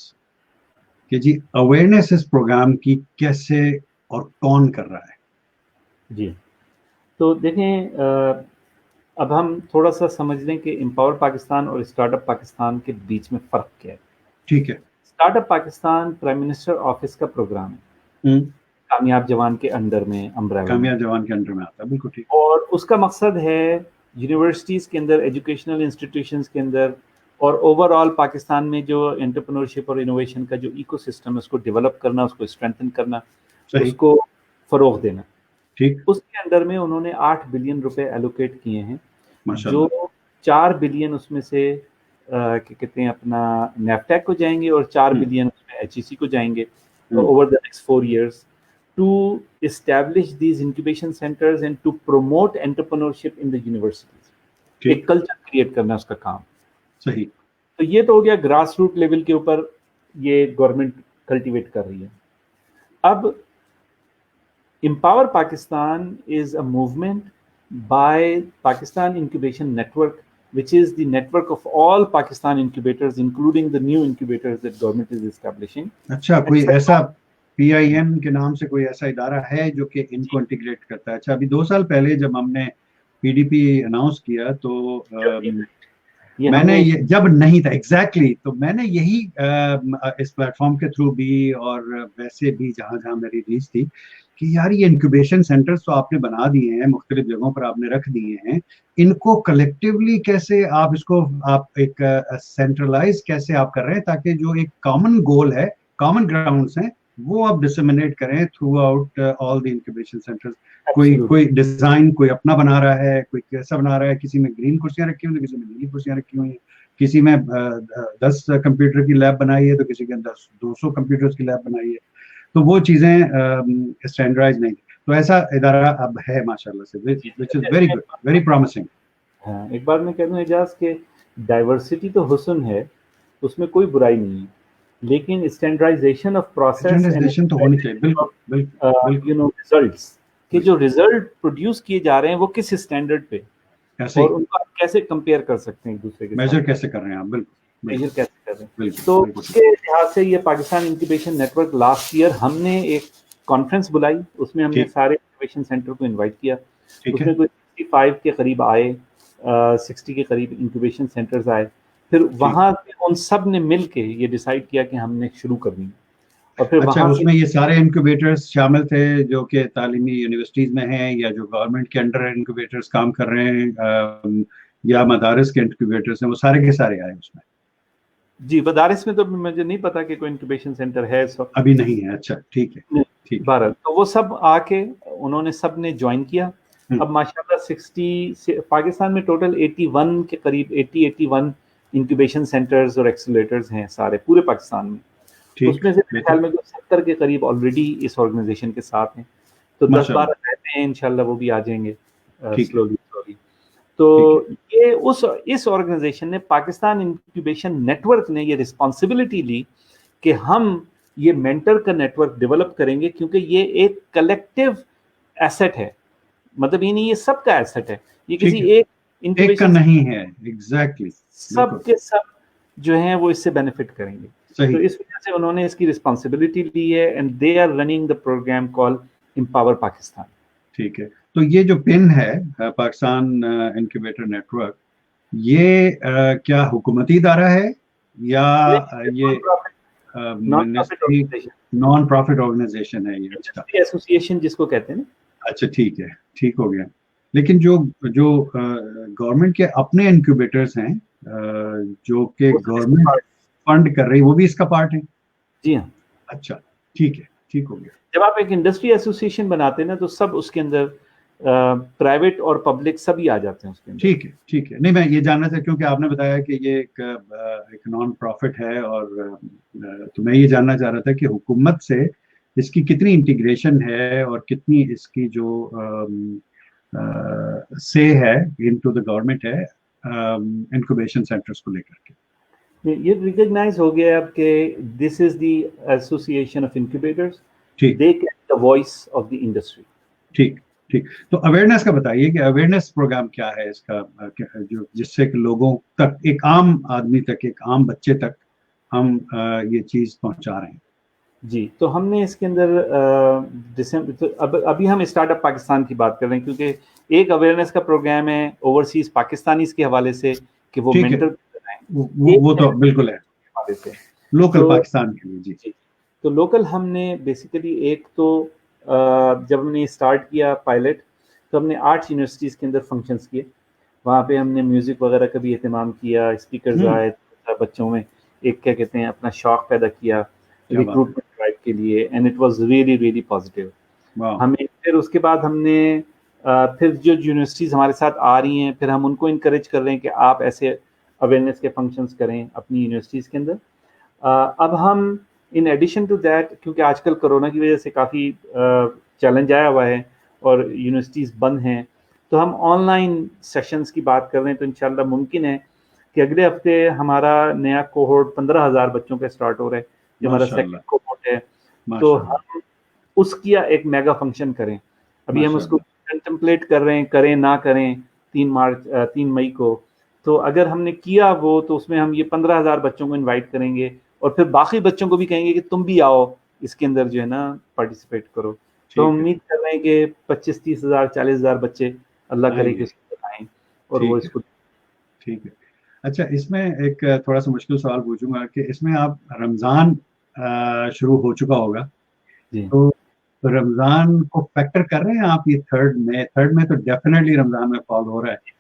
کہ جی اویئرنیس اس پروگرام کی کیسے اور کون کر رہا ہے. جی, تو دیکھیں اب ہم تھوڑا سا سمجھ لیں کہ امپاور پاکستان اور اسٹارٹ اپ پاکستان کے بیچ میں فرق کیا ہے. ٹھیک ہے. Start up Pakistan prime minister office کا پروگرام ہے, کامیاب جوان کے انڈر میں, کامیاب جوان کے انڈر میں آتا ہے. بالکل ٹھیک. اور اس کا مقصد ہے یونیورسٹیز کے اندر, ایجوکیشنل انسٹیٹیوشنز کے اندر, اور اوور آل پاکستان میں جو انٹرپرینورشپ اور انوویشن کا جو ایکو سسٹم ہے اس کو ڈیولپ کرنا, اس کو اسٹرینتھن کرنا, اس کو فروغ دینا. ٹھیک. اس کے اندر میں انہوں نے 8 بلین روپے ایلوکیٹ کیے ہیں, جو 4 بلین اس میں سے کیا کہتے ہیں اپنا نیفٹیک کو جائیں گے, اور 4 بلین اس میں ایچ ای سی کو جائیں گے over the next 4 years to establish these incubation centers and to promote entrepreneurship in the universities. ایک کلچر کریٹ کرنا اس کا کام. صحیح. تو یہ تو ہو گیا گراس روٹ لیول کے اوپر یہ گورنمنٹ کلٹیویٹ کر رہی ہے. اب empower Pakistan is a movement by Pakistan incubation network, which is the network of all Pakistan incubators, including the new incubators that government is establishing. اچھا, کوئی ایسا پی آئی ایم کے نام سے کوئی ایسا ادارہ ہے جو کہ ان کو انٹیگریٹ کرتا ہے؟ اچھا, ابھی 2 سال پہلے جب ہم نے پی ڈی پی اناؤنس کیا تو میں نے جب نہیں تھا ایگزیکٹلی, تو میں نے یہی اس پلیٹ فارم کے تھرو بھی اور ویسے بھی جہاں جہاں میری ریچ تھی کہ یار یہ انکیوبیشن سینٹرز تو آپ نے بنا دیے ہیں, مختلف جگہوں پر آپ نے رکھ دیے ہیں, ان کو کلیکٹیولی کیسے آپ اس کو آپ ایک سینٹرلائز کیسے آپ کر رہے ہیں تاکہ جو ایک کامن گول ہے, کامن گراؤنڈس ہیں, وہ آپ ڈسمینیٹ کریں تھرو آؤٹ آل دی انکیوبیشن سینٹرز. کوئی ڈیزائن کوئی اپنا بنا رہا ہے, کوئی کیسا بنا رہا ہے, کسی میں گرین کرسیاں رکھی ہوئی ہیں, کسی میں نیلی کرسیاں رکھی ہوئی ہیں, کسی میں 10 کمپیوٹر کی لیب بنائی ہے تو کسی کے 200 کمپیوٹرز کی لیب بنائی ہے. تو وہ چیزیں اسٹینڈرڈائز نہیں. تو ایسا ادارہ اب ہے ماشاءاللہ سے, which is very good, very promising. ہاں, ایک بات میں کہہ دوں اعجاز کہ ڈائیورسٹی تو حسن ہے, اس میں کوئی برائی نہیں ہے, لیکن اسٹینڈرڈائزیشن آف پروسیس تو ہونی چاہیے. بالکل یو نو ریزلٹس, کہ جو ریزلٹ پروڈیوس کیے جا رہے ہیں وہ کس اسٹینڈرڈ پہ, اور ان کو آپ کیسے کمپیئر کر سکتے ہیں ایک دوسرے کے ساتھ, میجر کیسے کر رہے ہیں آپ. بالکل میجر کیسے کر رہے ہیں. تو اس کے لحاظ سے یہ Pakistan incubation network last year ہم نے ایک کانفرنس بلائی, اس میں ہم نے سارے انکیوبیشن سینٹر کو انوائٹ کیا. اس میں کوئی 65 کے قریب آئے, 60 کے قریب انکیوبیشن سینٹرز آئے. پھر وہاں ان سب نے مل کے یہ ڈیسائیڈ کیا کہ ہم نے شروع کرنی ہے, اور پھر اچھا وہاں اس میں یہ سارے انکوبیٹرز شامل تھے جو کہ تعلیمی یونیورسٹیز میں ہیں یا جو گورنمنٹ کے انڈر انکوبیٹرز کام کر رہے ہیں یا مدارس کے انکوبیٹرز ہیں، وہ سارے کے سارے آئے اس میں؟ جی مدارس میں تو مجھے نہیں پتا کہ کوئی انکوبیشن سینٹر ہے اس وقت، ابھی نہیں ہے. اچھا ٹھیک ہے ٹھیک ہے. بہرحال تو وہ سب آ کے انہوں نے سب نے جوائن کیا. اب ماشاءاللہ 60 پاکستان میں ٹوٹل 81 کے قریب 81 انکوبیشن سینٹرز اور ایکسیلریٹرز ہیں سارے پورے پاکستان میں. اس میں سے میرے خیال میں 70 کے قریب آلریڈی اس آرگنائزیشن کے ساتھ ہیں، تو 10-12 رہتے ہیں، انشاءاللہ وہ بھی آ جائیں گے سلولی. تو یہ اس آرگنائزیشن نے، پاکستان انکیوبیشن نیٹ ورک نے یہ رسپانسبلٹی لی کہ ہم یہ مینٹر کا نیٹ ورک ڈیولپ کریں گے، کیونکہ یہ ایک کلیکٹیو ایسٹ ہے. مطلب یہ نہیں، یہ سب کا ایسٹ ہے، یہ کسی ایک انکیوبیشن نہیں ہے. ایگزیکٹلی سب کے سب جو ہیں وہ اس سے بینیفٹ کریں گے. تو اس وجہ سے انہوں نے اس کی رسپانسبلٹی لی ہے، and they are running the program call empower Pakistan. ٹھیک ہے. تو یہ جو پن ہے پاکستان انکیوبیٹر نیٹ ورک، یہ کیا حکومتی ادارہ ہے یا یہ نان پروفٹ آرگنائزیشن ہے؟ یہ ایسوسیشن جس کو کہتے ہیں. اچھا ٹھیک ہے، ٹھیک ہو گیا. لیکن جو گورنمنٹ کے اپنے انکیوبیٹرز ہیں جو کہ گورنمنٹ فنڈ کر رہی، وہ بھی اس کا پارٹ ہے؟ جی ہاں. اچھا ٹھیک ہے، ٹھیک ہو گیا. جب آپ ایک انڈسٹری ایسوسیشن بناتے ہیں نا تو سب اس کے اندر پرائیویٹ اور پبلک سبھی آ جاتے ہیں اس کے اندر. ٹھیک ہے ٹھیک ہے. نہیں میں یہ جاننا تھا کیونکہ آپ نے بتایا کہ یہ ایک نان پروفٹ ہے، اور تو میں یہ جاننا چاہ رہا تھا کہ حکومت سے اس کی کتنی انٹیگریشن ہے اور کتنی اس کی جو سے ہے انٹو دی گورنمنٹ ہے انکوبیشن سینٹرز کو لے کر کے. یہ ریکگنائز ہو گیا اب کہ this is the association of incubators, ٹھیک، they carry the voice of the industry. ٹھیک ٹھیک. تو اویئرنیس کا بتائیے کہ اویئرنیس پروگرام کیا ہے اس کا، جو جس سے کہ لوگوں تک، ایک عام آدمی تک، ایک عام بچے تک ہم یہ چیز پہنچا رہے ہیں. جی تو ہم نے اس کے اندر ابھی ہم اسٹارٹ اپ پاکستان کی بات کر رہے ہیں، کیونکہ ایک اویئرنیس کا پروگرام ہے اوورسیز پاکستانیز کے حوالے سے کہ وہ مینٹر وہ تو بالکل ہے لوکل پاکستان کے لیے. جی تو لوکل ہم نے بیسیکلی ایک تو جب ہم نے اسٹارٹ کیا پائلٹ تو ہم نے 8 یونیورسٹیز کے اندر فنکشنز کیے. وہاں پہ ہم نے میوزک وغیرہ کا بھی اہتمام کیا، اسپیکرز آئے، بچوں میں ایک کیا کہتے ہیں اپنا شوق پیدا کیا ریکروٹمنٹ ڈرائیو کے لیے، and it was really really positive. ہمیں پھر اس کے بعد ہم نے پھر جو یونیورسٹیز ہمارے ساتھ آ رہی ہیں، پھر ہم ان کو انکریج کر رہے ہیں کہ آپ ایسے اویئرنیس کے فنکشنز کریں اپنی یونیورسٹیز کے اندر. اب ہم ان ایڈیشن ٹو دیٹ، کیونکہ آج کل کرونا کی وجہ سے کافی چیلنج آیا ہوا ہے اور یونیورسٹیز بند ہیں، تو ہم آن لائن سیشنز کی بات کر رہے ہیں. تو انشاءاللہ ممکن ہے کہ اگلے ہفتے ہمارا نیا کوہورٹ 15,000 بچوں کا اسٹارٹ ہو رہا ہے، جو ہمارا سیکنڈ کوہورٹ ہے. تو ہم اس کی ایک میگا فنکشن کریں. ابھی ہم اس کو کنٹمپلیٹ کر رہے ہیں، کریں نہ کریں 3 مئی کو. تو اگر ہم نے کیا وہ، تو اس میں ہم یہ 15,000 بچوں کو انوائٹ کریں گے، اور پھر باقی بچوں کو بھی کہیں گے کہ تم بھی آؤ اس کے اندر جو ہے نا پارٹیسپیٹ کرو. تو ہم امید کر رہے ہیں کہ 25-30 ہزار 40 ہزار بچے اللہ کرے کہ اس کو آئیں اور وہ اس کو. ٹھیک ہے. اچھا اس میں ایک تھوڑا سا مشکل سوال پوچھوں گا کہ اس میں آپ رمضان شروع ہو چکا ہوگا، تو رمضان کو فیکٹر کر رہے ہیں آپ؟ یہ 3rd میں تو ڈیفینیٹلی رمضان میں فال ہو رہا ہے،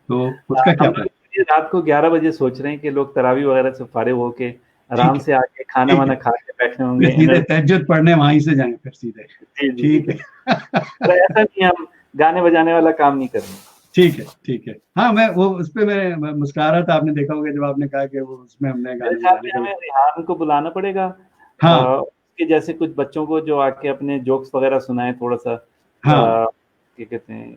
تو اس کا کیا پلان؟ رات کو 11 بجے سوچ رہے ہیں کہ لوگ تراویح وغیرہ سے فارغ ہو کے آرام سے آ کے کھانا وانا کھا کے بیٹھے ہوں گے، سیدھے تہجد پڑھنے وہیں سے جائیں پھر سیدھے. ٹھیک ہے. ایسا نہیں، ہم گانے بجانے والا کام نہیں کر رہے. ٹھیک ہے ٹھیک ہے. ہاں میں وہ اس پہ میں مسکرا رہا تھا، آپ نے دیکھا ہوگا جب آپ نے کہا کہ وہ اس میں ہم نے گانے ہمیں ریحان کو بلانا پڑے گا کہ جیسے کچھ بچوں کو جو آ کے اپنے جوکس وغیرہ سنائیں تھوڑا سا. کیا کہتے ہیں،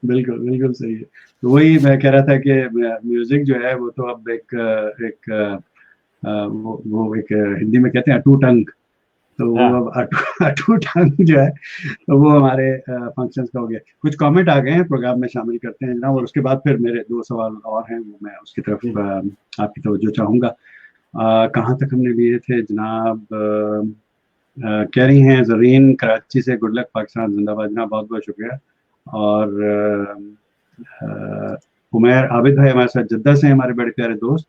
بالکل بالکل صحیح ہے. تو وہی میں کہہ رہا تھا کہ میوزک جو ہے وہ تو اب ایک وہ ایک ہندی میں کہتے ہیں اٹو ٹنگ، تو وہ اب اٹو ٹنگ جو ہے وہ ہمارے فنکشنز کا ہو گیا. کچھ کامنٹ آ گئے ہیں، پروگرام میں شامل کرتے ہیں جناب، اور اس کے بعد پھر میرے 2 سوال اور ہیں، وہ میں اس کی طرف آپ کی توجہ چاہوں گا. کہاں تک ہم نے لیے تھے جناب؟ کہہ رہی ہیں زرین کراچی سے، گڈ لک پاکستان زندہ باد. جناب بہت بہت شکریہ. اور عمیر عابد بھائی ہمارے ساتھ جدہ سے ہیں، ہمارے بڑے پیارے دوست.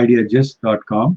ideagist.com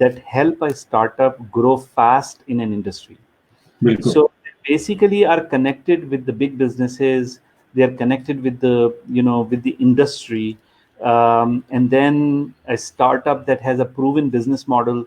that help a startup grow fast in an industry. So they basically are connected with the big businesses. They are connected with with the industry, and then a startup that has a proven business model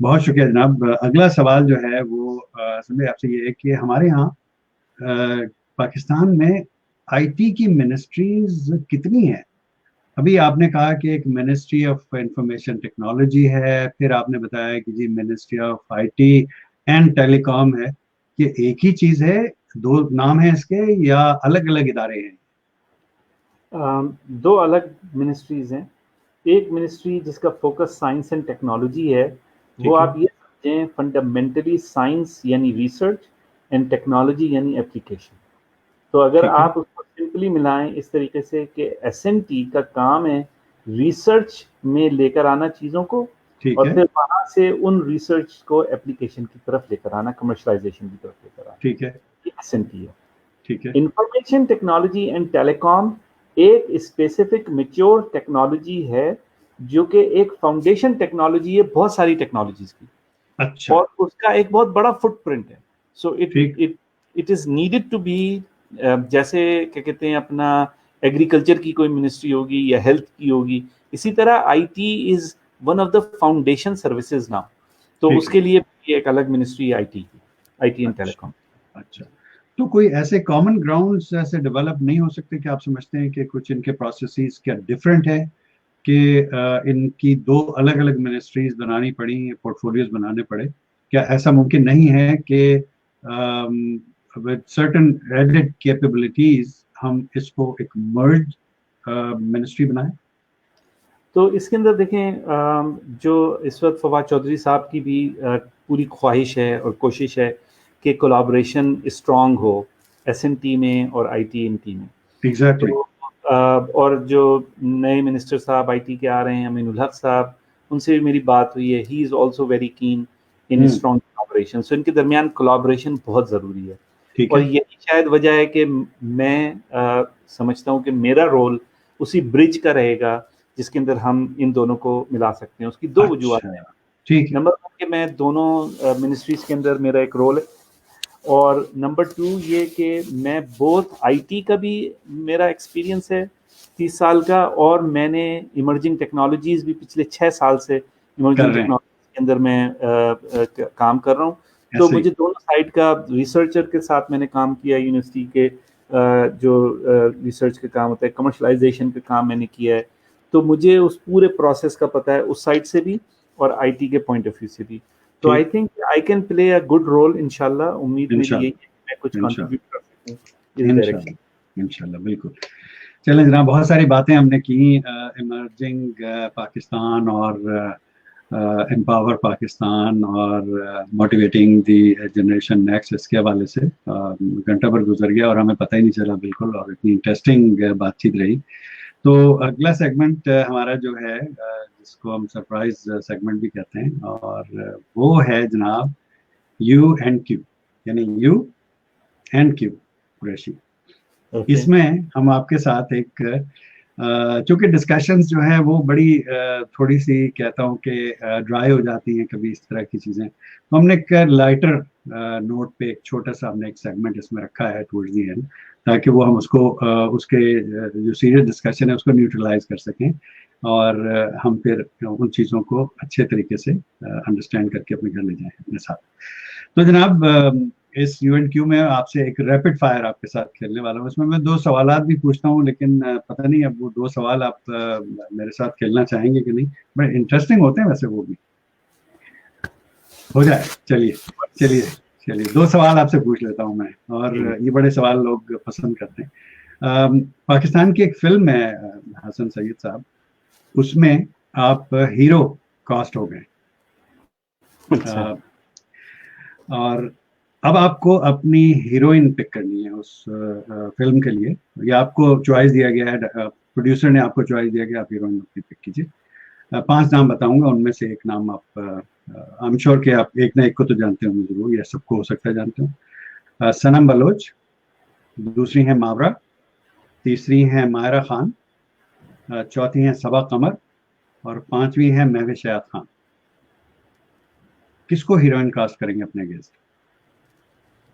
بہت شکریہ جناب. اگلا سوال جو ہے وہ سمجھے آپ سے یہ ہے کہ ہمارے ہاں پاکستان میں آئی ٹی کی منسٹریز کتنی ہیں؟ ابھی آپ نے کہا کہ ایک منسٹری آف انفارمیشن ٹیکنالوجی ہے، پھر آپ نے بتایا کہ جی ministry of I T and telecom ہے. یہ ایک ہی چیز ہے، دو نام ہیں اس کے، یا الگ الگ ادارے ہیں؟ دو الگ منسٹریز ہیں. ایک منسٹری جس کا فوکس سائنس اینڈ ٹیکنالوجی ہے، وہ آپ یہ سمجھیں فنڈامنٹلی سائنس یعنی ریسرچ اینڈ ٹیکنالوجی یعنی اپلیکیشن. تو اگر آپ اس کو سمپلی ملائیں اس طریقے سے کہ ایس این ٹی کا کام ہے ریسرچ میں لے کر آنا چیزوں کو، اور پھر وہاں سے ان ریسرچ کو اپلیکیشن کی طرف لے کر آنا، کمرشلائزیشن کی طرف لے کر آنا. ٹھیک ہے، یہ ایس این ٹی ہے. ٹھیک ہے. انفارمیشن ٹیکنالوجی اینڈ ٹیلی کام ایک اسپیسیفک میچور ٹیکنالوجی ہے جو کہ ایک فاؤنڈیشن ٹیکنالوجی ہے بہت ساری ٹیکنالوجیز کی. اچھا. اور اس کا ایک بہت بڑا فٹ پرنٹ ہے. So it is needed to be, جیسے کیا کہتے ہیں اپنا ایگریکلچر کی کوئی منسٹری ہوگی یا ہیلتھ کی ہوگی، اسی طرح I T is one of the foundation services now. تو اس کے لیے ایک الگ منسٹری آئی ٹی کی، آئی ٹی اینڈ ٹیلی کام. اچھا. تو کوئی ایسے کامن گراؤنڈز ایسے ڈیولپ نہیں ہو سکتے کہ آپ سمجھتے ہیں کہ کچھ ان کے پروسیسز کیا ڈفرینٹ ہے کہ ان کی دو الگ الگ منسٹریز بنانی پڑی، پورٹ فولیوز بنانے پڑے؟ کیا ایسا ممکن نہیں ہے کہ with certain added capabilities ہم اس کو ایک مرج منسٹری بنائیں؟ تو اس کے اندر دیکھیں، جو اس وقت فواد چودھری صاحب کی بھی پوری خواہش ہے اور کوشش ہے کہ کولابریشن اسٹرانگ ہو ایس این ٹی میں اور آئی ٹی این ٹی میں. ایگزیکٹلی. اور جو نئے منسٹر صاحب آئی ٹی کے آ رہے ہیں، امین الحق صاحب، ان سے بھی میری بات ہوئی ہے. He is also very keen in strong collaboration. So ان کے درمیان کولابریشن بہت ضروری ہے. اور یہی شاید وجہ ہے کہ میں سمجھتا ہوں کہ میرا رول اسی برج کا رہے گا جس کے اندر ہم ان دونوں کو ملا سکتے ہیں. اس کی دو وجوہات ہیں. نمبر 1 کہ میں دونوں منسٹریز کے اندر میرا ایک رول ہے، اور نمبر 2 یہ کہ میں بہت آئی ٹی کا بھی میرا ایکسپیرینس ہے 30 سال کا، اور میں نے ایمرجنگ ٹیکنالوجیز بھی پچھلے 6 سال سے ایمرجنگ ٹیکنالوجیز کے اندر میں کام کر رہا ہوں. تو مجھے دونوں سائڈ کا ریسرچر کے ساتھ میں نے کام کیا، یونیورسٹی کے جو ریسرچ کا کام ہوتا ہے، کمرشلائزیشن کا کام میں نے کیا ہے. تو مجھے اس پورے پروسیس کا پتہ ہے، اس سائڈ سے بھی اور آئی ٹی کے پوائنٹ آف ویو سے بھی. تو I think I can play a good role انشاءاللہ. امید میری یہی ہے کہ میں کچھ کنٹریبیوٹ کر سکوں اس ڈائریکشن. انشاءاللہ. بالکل. چلیں جناب، بہت ساری باتیں ہم نے کی ایمرجنگ پاکستان اور امپاور پاکستان اور موٹیویٹنگ دی جنریشن نیکسٹ، اس کے حوالے سے گھنٹہ بھر گزر گیا اور ہمیں پتہ ہی نہیں چلا بالکل، اور اتنی انٹرسٹنگ بات چیت رہی. تو اگلا سیگمنٹ ہمارا جو ہے جس کو ہم سرپرائز سیگمنٹ بھی کہتے ہیں، اور وہ ہے جناب یو اینڈ کیو، یعنی یو اینڈ کیو قریشی. اس میں ہم آپ کے ساتھ ایک چونکہ ڈسکشنز جو ہیں وہ بڑی تھوڑی سی کہتا ہوں کہ ڈرائی ہو جاتی ہیں کبھی اس طرح کی چیزیں، تو ہم نے ایک لائٹر نوٹ پہ ایک چھوٹا سا ہم نے ایک سیگمنٹ اس میں رکھا ہے ٹورڈز دی اینڈ، تاکہ وہ ہم اس کو اس کے جو سیریس ڈسکشن ہے اس کو نیوٹرلائز کر سکیں، اور ہم پھر ان چیزوں کو اچھے طریقے سے انڈرسٹینڈ کر کے اپنے گھر لے جائیں اپنے ساتھ. تو جناب اس یو اینڈ کیو میں آپ سے ایک ریپڈ فائر آپ کے ساتھ کھیلنے والا ہوں. اس میں 2 سوالات بھی پوچھتا ہوں، لیکن پتہ نہیں اب وہ 2 سوال آپ میرے ساتھ کھیلنا چاہیں گے کہ نہیں. بڑے انٹرسٹنگ ہوتے ہیں ویسے، وہ بھی ہو جائے. چلیے 2 سوال آپ سے پوچھ لیتا ہوں میں، اور یہ بڑے سوال لوگ پسند کرتے ہیں. پاکستان کی ایک فلم ہے حسن سید صاحب، اس میں آپ ہیرو کاسٹ ہو گئے، اور اب آپ کو اپنی ہیروئن پک کرنی ہے اس فلم کے لیے، یا آپ کو چوائس دیا گیا ہے، پروڈیوسر نے آپ کو چوائس دیا گیا آپ ہیروئن اپنی پک کیجیے. 5 نام بتاؤں گا، ان میں سے ایک نام آپ I'm sure کہ آپ ایک نہ ایک کو تو جانتے ہوں گے ضرور، یا سب کو ہو سکتا ہے جانتے ہوں. سنم بلوچ، دوسری ہیں ماورا، تیسری ہیں ماہرہ خان، چوتھی ہیں صبا قمر، اور 5ویں ہیں مہوش حیات خان. کس کو ہیروئن کاسٹ کریں گے اپنے گیسٹ؟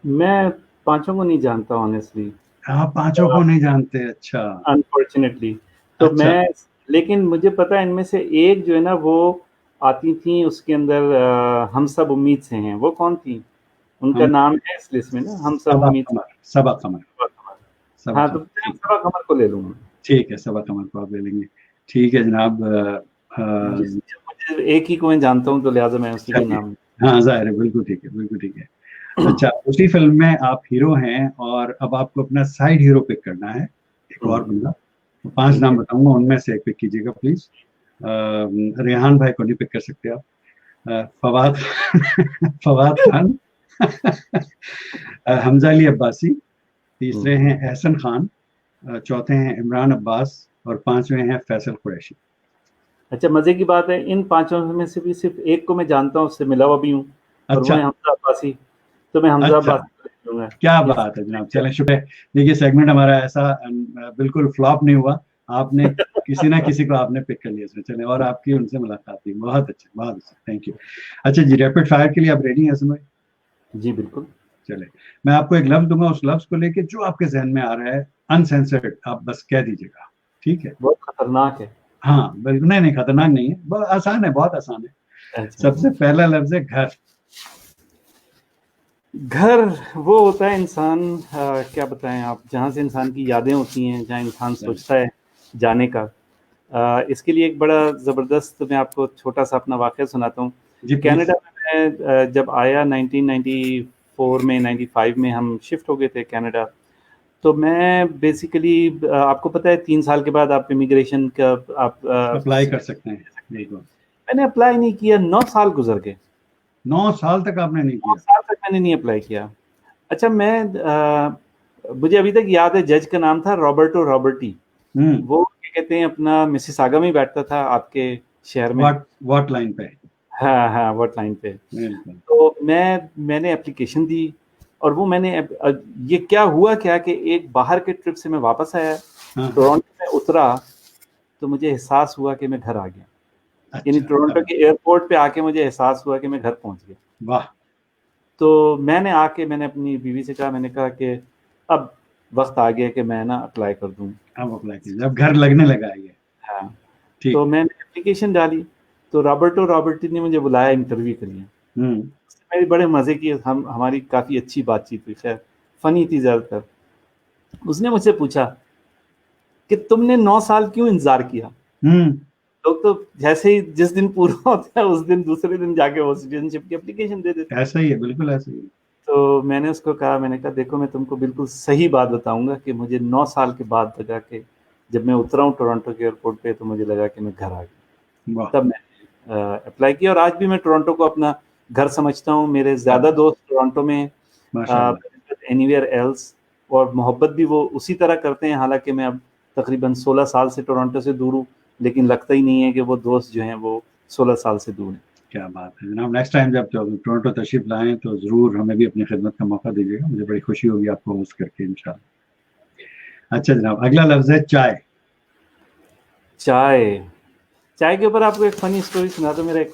میں 5 کو نہیں جانتا آنیسٹلی. آپ 5 کو نہیں جانتے؟ اچھا. انفارچونیٹلی. تو میں لیکن مجھے پتا ہے ان میں سے ایک جو ہے نا وہ آتی تھیں اس کے اندر ہم سب امید سے ہیں، وہ کون تھی؟ ان کا نام ہے اس لسٹ میں نا، ہم سب امید سے. صبا قمر. ہاں تو صبا قمر کو لے لوں گا. ٹھیک ہے، صبا قمر کو آپ لے لیں گے. ٹھیک ہے جناب. مجھے ایک ہی کو میں جانتا ہوں تو لہٰذا میں اسی کے نام. ہاں ظاہر ہے، بالکل ٹھیک ہے، بالکل ٹھیک ہے. اچھا، اسی فلم میں آپ ہیرو ہیں اور اب آپ کو اپنا سائڈ ہیرو پک کرنا ہے، ایک اور بندہ. 5 نام بتاؤں گا، ان میں سے ایک پک کیجیے گا پلیز. ریحان بھائی کو نہیں پک کر سکتے آپ. فواد خان، حمزہ علی عباسی، تیسرے ہیں احسن خان، چوتھے ہیں عمران عباس اور 5ویں ہیں فیصل قریشی. اچھا، مزے کی بات ہے ان 5 میں سے بھی صرف ایک کو میں جانتا ہوں، اس سے ملا ہوا بھی ہوں، اور وہ ہے حمزہ عباسی. تو میں حمزہ عباسی لوں گا. کیا بات ہے جناب، چلیں شکریہ. دیکھیے سیگمنٹ ہمارا ایسا بالکل فلاپ نہیں ہوا، آپ نے کسی نہ کسی کو آپ نے پک کر لیا اس میں. چلیں، اور آپ کی ان سے ملاقات ہوئی، بہت اچھا، بہت اچھا، تھینک یو. اچھا جی، ریپڈ فائر کے لیے آپ ریڈی ہیں سمجھ؟ جی بالکل. چلے، میں آپ کو ایک لفظ دوں گا، اس لفظ کو لے کے جو آپ کے ذہن میں آ رہا ہے انسینسرڈ آپ بس کہہ دیجیے گا، ٹھیک ہے؟ بہت خطرناک ہے. ہاں بالکل، نہیں خطرناک نہیں ہے، بہت آسان ہے، بہت آسان ہے. سب سے پہلا لفظ ہے گھر. گھر وہ ہوتا ہے انسان، کیا بتائیں آپ، جہاں سے انسان کی یادیں ہوتی ہیں، جہاں انسان سوچتا ہے جانے کا. اس کے لیے ایک بڑا زبردست میں آپ کو چھوٹا سا اپنا واقعہ سناتا ہوں. کینیڈا میں جب آیا 1994 میں 95 میں ہم شفٹ ہو گئے تھے کینیڈا. تو میں بیسیکلی آپ کو پتہ ہے 3 سال کے بعد آپ امیگریشن کا آپ اپلائی کر سکتے ہیں. میں نے اپلائی نہیں کیا، 9 سال گزر گئے. 9 سال تک آپ نے نہیں کیا؟ 9 سال تک میں نے نہیں اپلائی کیا. اچھا، مجھے ابھی تک یاد ہے جج کا نام تھا رابرٹو رابرٹی. وہ کیا کہتے ہیں اپنا مسیساگا میں بیٹھتا تھا آپ کے شہر میں، واٹ لائن پہ. ہاں واٹ لائن پہ. تو میں نے اپلیکیشن دی، اور وہ میں نے یہ کیا ہوا کہ ایک باہر کے ٹرپ سے میں واپس آیا، ٹورانٹو میں اترا تو مجھے احساس ہوا کہ میں گھر آ گیا. یعنی ٹورانٹو کے ایئرپورٹ پہ آ کے مجھے احساس ہوا کہ میں گھر پہنچ گیا. واہ. تو میں نے آ کے میں نے اپنی بیوی سے کہا، میں نے کہا کہ اب وقت آ گیا کہ میں نا اپلائی کر دوں. اب اپلائی کیجیے، اب گھر لگنے لگا ہے. ہاں، تو میں نے اپلیکیشن ڈالی تو رابرٹی نے مجھے بلایا انٹرویو کے لیے. میری بڑے مزے کی، ہماری کافی اچھی بات چیت ہوئی، خیر فنی تھی زیادہ تر. اس نے مجھ سے پوچھا کہ تم نے 9 سال کیوں انتظار کیا؟ لوگ تو جیسے ہی جس دن پورا ہوتا ہے اس دن دوسرے دن جا کے وہ سٹیزنشپ کی اپلیکیشن دے دیتے. ایسا ہی ہے، بالکل ایسا ہی ہے. تو میں نے اس کو کہا، میں نے کہا دیکھو میں تم کو بالکل صحیح بات بتاؤں گا کہ مجھے 9 سال کے بعد لگا کہ جب میں اترا ہوں ٹورانٹو کے ایئرپورٹ پہ تو مجھے لگا کہ میں گھر آ گیا. تب میں نے اپلائی کیا، اور آج بھی میں ٹورانٹو کو اپنا گھر سمجھتا ہوں. میرے زیادہ دوست ٹورانٹو میں اینی ویئر ایلس، اور محبت بھی وہ اسی طرح کرتے ہیں. حالانکہ میں اب تقریباً 16 سال سے ٹورانٹو سے دور ہوں، لیکن لگتا ہی نہیں ہے کہ وہ دوست جو ہیں وہ 16 سال سے دور ہیں. کیا بات ہے جناب. نیکسٹ ٹائم جب ٹورانٹو تشریف لائیں تو ضرور ہمیں بھی اپنی خدمت کا موقع دیجیے گا، مجھے بڑی خوشی ہوگی آپ کو ہوسٹ کر کے انشاءاللہ. اچھا جناب، اگلا لفظ ہے چائے. چائے کے اوپر آپ کو ایک فنی اسٹوری سنا دو. میرا ایک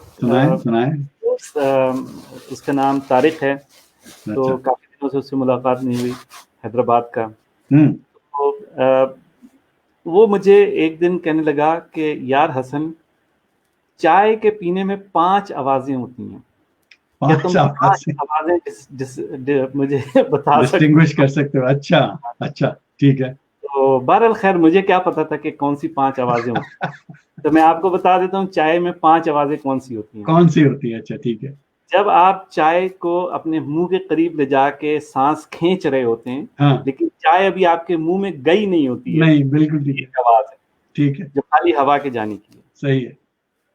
سنائیں. اس کا نام طارق ہے. تو کافی دنوں سے اس سے ملاقات نہیں ہوئی، حیدرآباد کا. تو وہ مجھے ایک دن کہنے لگا کہ یار حسن، چائے کے پینے میں 5 آوازیں ہوتی ہیں. کیا تم 5 آوازیں مجھے بتا ڈسٹنگوش کر سکتے ہو؟ اچھا ٹھیک ہے. تو بہرحال خیر مجھے کیا پتا تھا کہ کون سی 5 آوازیں ہوتی ہیں. تو میں آپ کو بتا دیتا ہوں چائے میں 5 آوازیں کون سی ہوتی ہیں. کون سی ہوتی ہے؟ اچھا ٹھیک ہے. جب آپ چائے کو اپنے منہ کے قریب لے جا کے سانس کھینچ رہے ہوتے ہیں، لیکن چائے ابھی آپ کے منہ میں گئی نہیں ہوتی ہے. نہیں، بالکل ٹھیک ہے. آواز ہے ٹھیک ہے، جو خالی ہوا کے جانے کی ہے. صحیح ہے.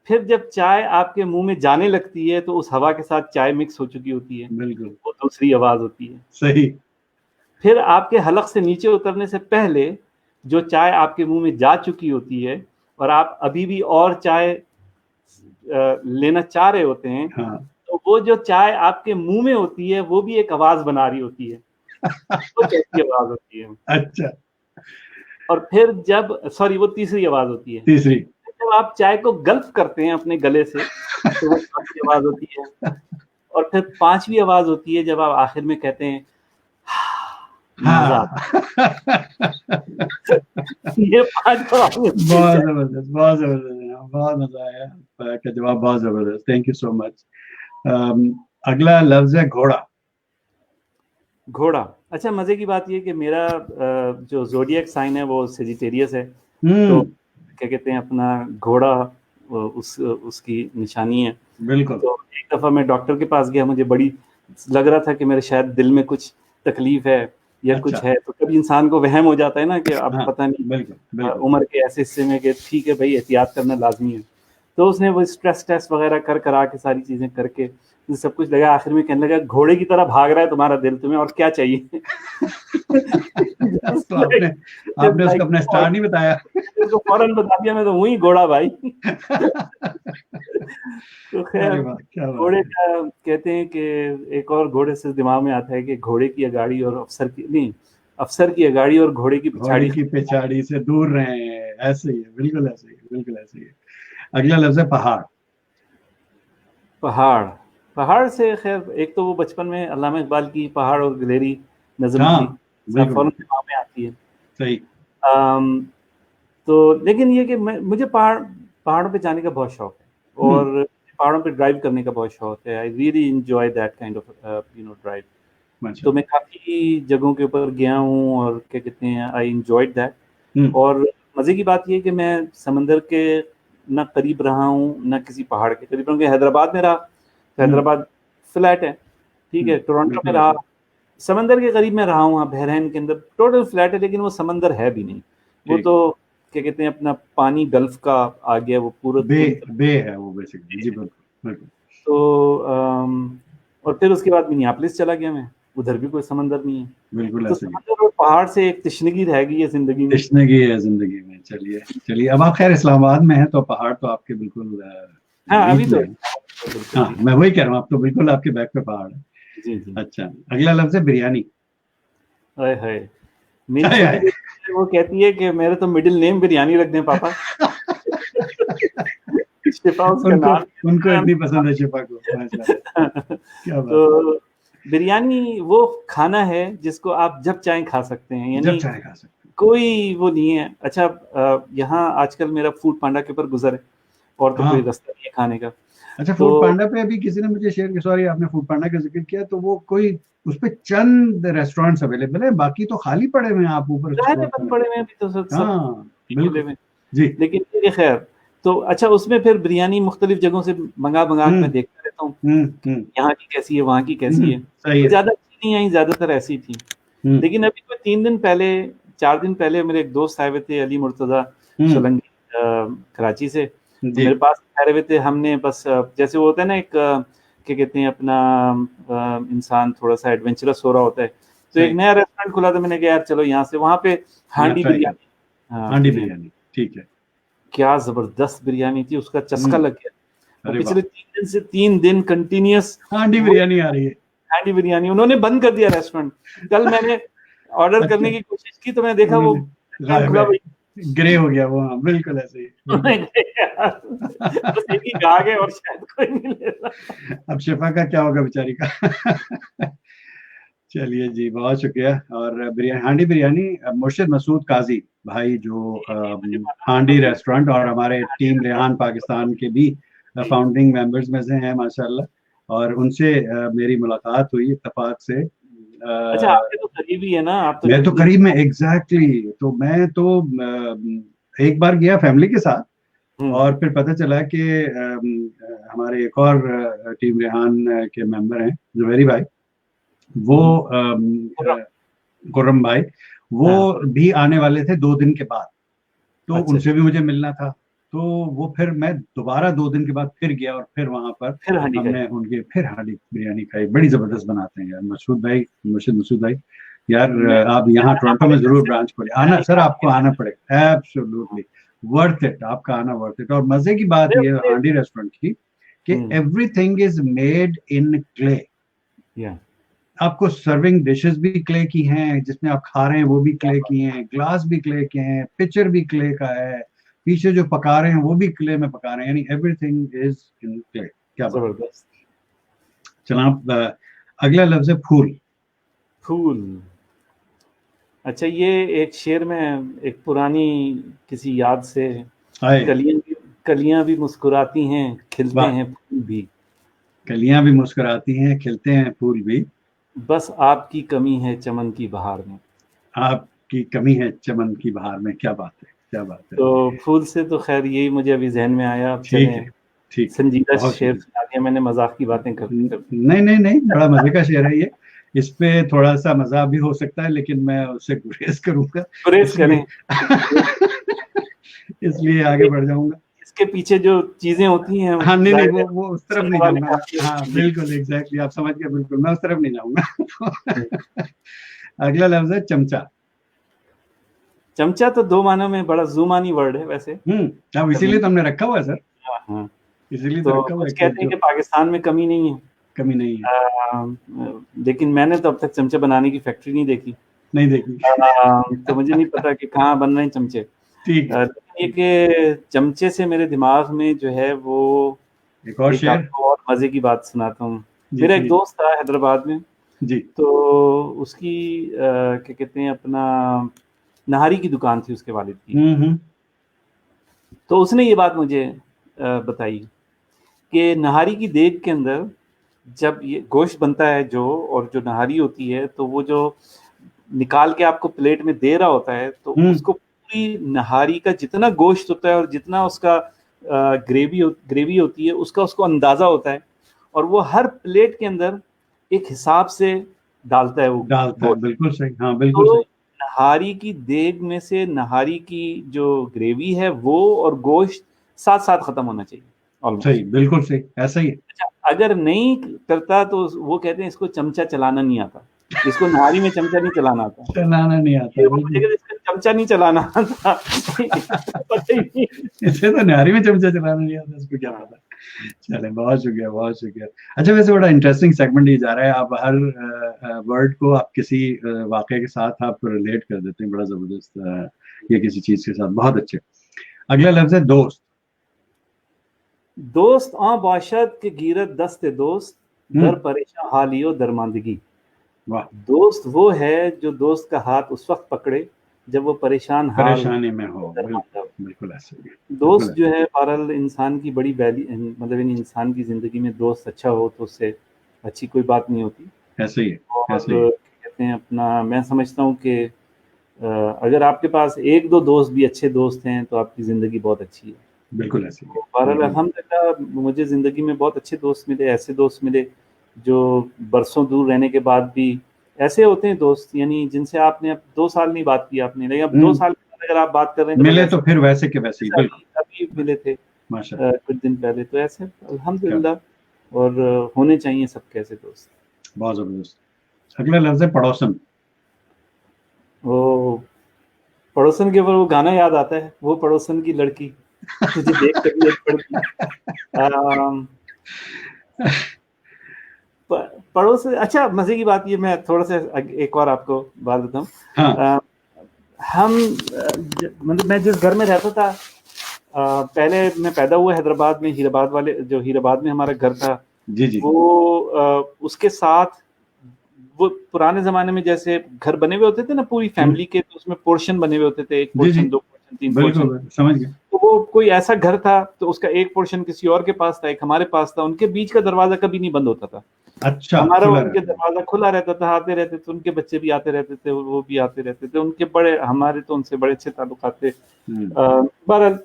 پھر جب چائے آپ کے منہ میں جانے لگتی ہے تو اس ہوا کے ساتھ چائے مکس ہو چکی ہوتی ہے، بالکل وہ دوسری آواز ہوتی ہے. صحیح. پھر آپ کے حلق سے نیچے اترنے سے پہلے جو چائے آپ کے منہ میں جا چکی ہوتی ہے اور آپ ابھی بھی اور چائے لینا چاہ رہے ہوتے ہیں، تو وہ جو چائے آپ کے منہ میں ہوتی ہے وہ بھی ایک آواز بنا رہی ہوتی ہے. وہ کیسی آواز ہوتی ہے؟ اچھا. اور پھر وہ تیسری آواز ہوتی ہے. جب آپ چائے کو گلپ کرتے ہیں اپنے گلے سے تو وہ چوتھی آواز ہوتی ہے. اور پھر 5ویں آواز ہوتی ہے جب آپ آخر میں کہتے ہیں مزہ آتا. یہ 5 بہت زبردست، بہت زبردست، بہت مزہ آیا. کا جواب بہت زبردست, تھینک یو سو مچ. اگلا لفظ ہے گھوڑا. گھوڑا. اچھا مزے کی بات یہ کہ میرا جو زوڈیک سائن ہے وہ سیجیٹیریس ہے, تو کیا کہتے ہیں اپنا گھوڑا اس کی نشانی ہے. بالکل. تو ایک دفعہ میں ڈاکٹر کے پاس گیا, مجھے بڑی لگ رہا تھا کہ میرے شاید دل میں کچھ تکلیف ہے یا کچھ ہے, تو کبھی انسان کو وہم ہو جاتا ہے نا کہ اب پتہ نہیں عمر کے ایسے حصے میں کہ ٹھیک ہے بھائی احتیاط کرنا لازمی ہے. تو اس نے وہ اسٹریس ٹیسٹ وغیرہ کرا کے ساری چیزیں کر کے سب کچھ لگا, آخر میں کہنے لگا گھوڑے کی طرح بھاگ رہا ہے تمہارا دل, تمہیں اور کیا چاہیے. تو آپ نے اس کو اپنا اسٹار نہیں بتایا, اس کو فوراً بتا دیا میں تو وہی گھوڑا بھائی. تو خیر گھوڑے کا کہتے ہیں کہ ایک اور گھوڑے سے دماغ میں آتا ہے کہ گھوڑے کی اگاڑی اور افسر کی اگاڑی اور گھوڑے کی پچھاڑی سے دور رہے. ایسے ہی ہے, بالکل ایسے ہی ہے, بالکل ایسے ہی ہے. اگلا لفظ ہے پہاڑ. پہاڑ سے خیر ایک تو وہ بچپن میں علامہ اقبال کی پہاڑ اور گلیری نظم تھی, فوراً دماغ میں آتی ہے. صحیح. تو لیکن یہ کہ مجھے پہاڑوں پہ جانے کا بہت شوق ہے, اور پہاڑوں پہ ڈرائیو کرنے کا بہت شوق ہے. I really enjoy that kind of drive. تو میں کافی جگہوں کے اوپر گیا ہوں, اور کیا کہتے ہیں آئی انجوائڈ دیٹ. اور مزے کی بات یہ کہ میں سمندر کے نہ قریب رہا ہوں نہ کسی پہاڑ کے قریب رہا ہوں. حیدرآباد میں رہا, حیدرآباد فلیٹ ہے, ٹھیک ہے. ٹورنٹو میں رہا, سمندر کے قریب میں رہا ہوں, وہاں بحرین کے اندر ٹوٹل فلیٹ ہے, لیکن وہ سمندر ہے بھی نہیں. وہ تو کیا کہتے ہیں اپنا پانی گلف کا آ گیا, وہ پورا بے ہے وہ بیسیکلی. جی بالکل. تو اور پھر اس کے بعد منیاپولس چلا گیا میں, ادھر بھی کوئی سمندر نہیں ہے. بالکل تو سمندر اور پہاڑ سے ایک تشنگی رہ گئی ہے زندگی میں. تشنگی ہے زندگی میں. چلیے اب آپ خیر اسلام آباد میں ہیں تو پہاڑ تو آپ کے بالکل ابھی تو ہاں میں وہی کہہ رہا ہوں, آپ تو بالکل آپ کے بیک پہ پہاڑ ہے. جی. اچھا اگلا لفظ ہے بریانی. میری چھوٹی بیٹی وہ کہتی ہے کہ میرے تو مڈل نیم بریانی رکھ دیں پاپا. شفا اس کا نام, ان کو اتنی پسند ہے شفا کو. تو بریانی وہ کھانا ہے جس کو آپ جب چاہیں کھا سکتے ہیں, یعنی کوئی وہ نہیں ہے. اچھا یہاں آج کل میرا فوڈ پانڈا کے اوپر گزر ہے, اور تو کوئی رستہ نہیں ہے کھانے کا. اچھا فوڈ پانڈا پہ ابھی کسی نے مجھے شیئر کیا, سوری آپ نے فوڈ پانڈا کا ذکر کیا, تو وہ کوئی اس پہ چند ریسٹورینٹس اویلیبل ہیں, باقی تو خالی پڑے ہوئے ہیں. آپ اوپر بند پڑے ہوئے ہیں تو سب بالکل جی. لیکن خیر تو اچھا اس میں پھر بریانی مختلف جگہوں سے منگا کے میں دیکھتا رہتا ہوں, یہاں کی کیسی ہے وہاں کی کیسی ہے. زیادہ اچھی نہیں آئی, زیادہ تر ایسی تھی. لیکن ابھی کوئی 4 دن پہلے میرے ایک دوست آئے ہوئے تھے, علی مرتضی شلنگی کراچی سے. میرے پاس ٹھہرے ہوئے تھے, ہم نے بس جیسے وہ ہوتا ہے نا ایک کیا کہتے ہیں اپنا انسان تھوڑا سا ایڈونچرس ہو رہا ہوتا ہے, تو ایک نیا ریسٹورینٹ کھلا تھا, میں نے کہا یار چلو یہاں سے, وہاں پہ ہانڈی بریانی. ٹھیک ہے. کیا زبردست بریانی تھی, اس کا چسکا لگ گیا. پچھلے 3 دن کنٹینیوس ہانڈی بریانی آ رہی ہے. ہانڈی بریانی انہوں نے بند کر دیا ریسٹورینٹ. کل میں نے آرڈر کرنے کی کوشش کی تو میں دیکھا وہ کھلا گرے ہو گیا وہ. بالکل ایسے ہی. اور شاید کوئی نہیں لے رہا. اب شفا کا کیا ہوگا بیچاری کا. چلیے جی بہت شکریہ. اور ہانڈی بریانی مرشد مسعود قاضی بھائی جو ہانڈی ریسٹورینٹ اور ہمارے ٹیم ریحان پاکستان کے بھی فاؤنڈنگ ممبرز میں سے ہیں ماشاءاللہ, اور ان سے میری ملاقات ہوئی اتفاق سے. اچھا آپ کے تو قریب ہی ہے نا, آپ تو میں تو قریب میں ایگزیکٹلی. تو میں تو ایک بار گیا فیملی کے ساتھ, اور پھر پتہ چلا کہ ہمارے ایک اور ٹیم ریحان کے ممبر ہیں زبیری بھائی, وہ خرم بھائی, وہ بھی آنے والے تھے 2 دن کے بعد. تو ان سے بھی مجھے ملنا تھا, تو وہ پھر میں دوبارہ 2 دن کے بعد پھر گیا, اور پھر وہاں پر ہم نے ان کے پھر ہانڈی بریانی کھائی. بڑی زبردست بناتے ہیں یار مرشد مسعود بھائی. یار آپ یہاں ٹورنٹو میں ضرور برانچ کھولیں. آنا سر, آپ کو آنا پڑے گا, ایبسولوٹلی ورتھ اٹ, آپ کا آنا ورتھ اٹ. اور مزے کی بات یہ ہے ہانڈی ریسٹورینٹ کی کہ every thing is made in clay. آپ کو سرونگ ڈشز بھی کلے کی ہیں, جس میں آپ کھا رہے ہیں وہ بھی کلے کی ہیں, گلاس بھی کلے کے ہیں, پچر بھی کلے کا ہے, پیچھے جو پکا رہے ہیں وہ بھی کلے میں پکا رہے ہیں, یعنی every thing is in clay. کیا زبردست. جناب اگلا لفظ ہے پھول. اچھا یہ ایک شعر میں ایک پرانی کسی یاد سے کلیاں بھی مسکراتی ہیں کھلتے ہیں پھول بھی، کلیاں بھی مسکراتی ہیں کھلتے ہیں پھول بھی، بس آپ کی کمی ہے چمن کی بہار میں. آپ کی کمی ہے چمن کی بہار میں. کیا بات ہے، کیا بات ہے. تو پھول سے تو خیر یہی مجھے ابھی ذہن میں آیا. اب ٹھیک چلیں ہے، ٹھیک ہے، سنجیدہ بہت شعر شکریہ. سنا دیا میں نے مذاق کی باتیں کرتے کرتے. نہیں نہیں نہیں، بڑا مزے کا شعر ہے یہ. اس پہ تھوڑا سا مزہ بھی ہو سکتا ہے لیکن میں اس سے گریز کروں گا، گریز اس لیے کریں. اس لیے آگے بڑھ جاؤں گا. اس کے پیچھے جو چیزیں ہوتی ہیں ہاں نہیں نہیں، ظاہر ہے وہ اس طرف سننے نہیں والے جاؤں گا میں. کافی ہاں جی. بالکل ایگزیکٹلی، آپ سمجھ گئے بالکل، میں اس طرف نہیں جاؤں گا. اگلا لفظ ہے چمچا. چمچا تو دو معنوں میں بڑا زومانی ورڈ ہے ویسے. اب اسی لیے تو ہم نے رکھا ہوا ہے سر، ہاں اسی لیے تو تو رکھا ہوا ہے کچھ کہ کہتے ہیں جو کہ پاکستان میں کمی نہیں ہے، کمی نہیں ہے. لیکن میں نے تو اب تک چمچے بنانے کی فیکٹری نہیں دیکھی. نہیں دیکھی. تو مجھے نہیں پتا کہ کہاں بن رہے ہیں چمچے. ٹھیک ہے. لیکن یہ کہ چمچے سے میرے دماغ میں جو ہے وہ ایک اور ایک شعر. آپ کو اور مزے کی بات سناتا ہوں. جی میرا ایک پلیز. دوست تھا حیدرآباد میں، جی. تو اس کی کیا کہتے ہیں اپنا نہاری کی دکان تھی اس کے والد کی. تو اس نے یہ بات مجھے بتائی کہ نہاری کی دیگ کے اندر جب یہ گوشت بنتا ہے جو، اور جو نہاری ہوتی ہے تو وہ جو نکال کے آپ کو پلیٹ میں دے رہا ہوتا ہے تو اس کو پوری نہاری کا جتنا گوشت ہوتا ہے اور جتنا اس کا گریوی ہوتی ہے اس کو اندازہ ہوتا ہے، اور وہ ہر پلیٹ کے اندر ایک حساب سے ڈالتا ہے وہ ڈالتا ہے. گوشت. بالکل صحیح، ہاں بالکل تو صحیح. نہاری کی دیگ میں سے نہاری کی جو گریوی ہے وہ اور گوشت ساتھ ساتھ ختم ہونا چاہیے آلموسٹ. صحیح، بالکل صحیح، ایسا ہی ہے. اگر نہیں کرتا تو وہ کہتے ہیں اس کو چمچہ چلانا نہیں آتا، اس کو نہاری میں چمچہ نہیں چلانا آتا. چلانا نہیں آتا. بالکل. اس کا چمچہ نہیں چلانا آتا پتہ ہی نہیں. اسے تو نہاری میں چمچہ چلانا نہیں آتا، اس کو کیا پتا. چلیں، بہت شکریہ، بہت شکریہ. اچھا ویسے بڑا انٹرسٹنگ سیگمنٹ یہ جا رہا ہے. آپ ہر ورڈ کو آپ کسی واقعے کے ساتھ آپ ریلیٹ کر دیتے ہیں، بڑا زبردست. یہ کسی چیز کے ساتھ بہت اچھے. اگلا لفظ ہے دوست. دوست باشد کے گیرت دست دوست در پریشان حالیو درماندگی. واہ. دوست وہ ہے جو دوست کا ہاتھ اس وقت پکڑے جب وہ پریشانی میں ہو. بالکل ایسے ہی. دوست جو ہے بہرحال انسان کی بڑی مطلب انسان کی زندگی میں دوست اچھا ہو تو اس سے اچھی کوئی بات نہیں ہوتی. ایسے ہی. اور کہتے ہیں اپنا، میں سمجھتا ہوں کہ اگر آپ کے پاس ایک دو دوست بھی اچھے دوست ہیں تو آپ کی زندگی بہت اچھی ہے. بالکل ایسے ہی. بہرحال الحمدللہ مجھے زندگی میں بہت اچھے دوست ملے، ایسے دوست ملے جو برسوں دور رہنے کے بعد بھی ایسے ہوتے ہیں دوست، یعنی جن سے آپ نے اب 2 سال نہیں بات کی آپ نے، لیکن اب 2 سال اگر آپ بات کر رہے ہیں ملے تو پھر ویسے کے ویسے ہی. بالکل ابھی ملے تھے ماشاءاللہ کچھ دن پہلے. تو ایسے الحمدللہ، اور ہونے چاہیے سب کے ایسے دوست. بہت زبردست. اگلا لفظ ہے پڑوسن. وہ پڑوسن کے اوپر وہ گانا یاد آتا ہے، وہ پڑوسن کی لڑکی تجھے دیکھ کر بھی پڑتی. پڑوس. اچھا مزے کی بات یہ، میں تھوڑا سا ایک اور آپ کو بات دیتا ہوں. ہم مطلب میں جس گھر میں رہتا تھا پہلے، میں پیدا ہوا حیدرآباد میں، ہیرآباد والے جو ہیرآباد میں ہمارا گھر تھا وہ اس کے ساتھ وہ پرانے زمانے میں جیسے گھر بنے ہوئے ہوتے تھے نا پوری فیملی کے، تو اس میں پورشن بنے ہوئے ہوتے تھے، 1 پورشن 2 پورشن 3 پورشن. سمجھ گئے. تو وہ کوئی ایسا گھر تھا تو اس کا ایک پورشن کسی اور کے پاس تھا، ایک ہمارے پاس تھا. ان کے بیچ کا دروازہ کبھی نہیں بند ہوتا تھا. اچھا. ہمارا ان کے دروازہ کھلا رہتا تھا، آتے رہتے تھے، ان کے بچے بھی آتے رہتے تھے، وہ بھی آتے رہتے تھے. ان کے بڑے، ہمارے تو ان سے بڑے اچھے تعلقات تھے. بہرحال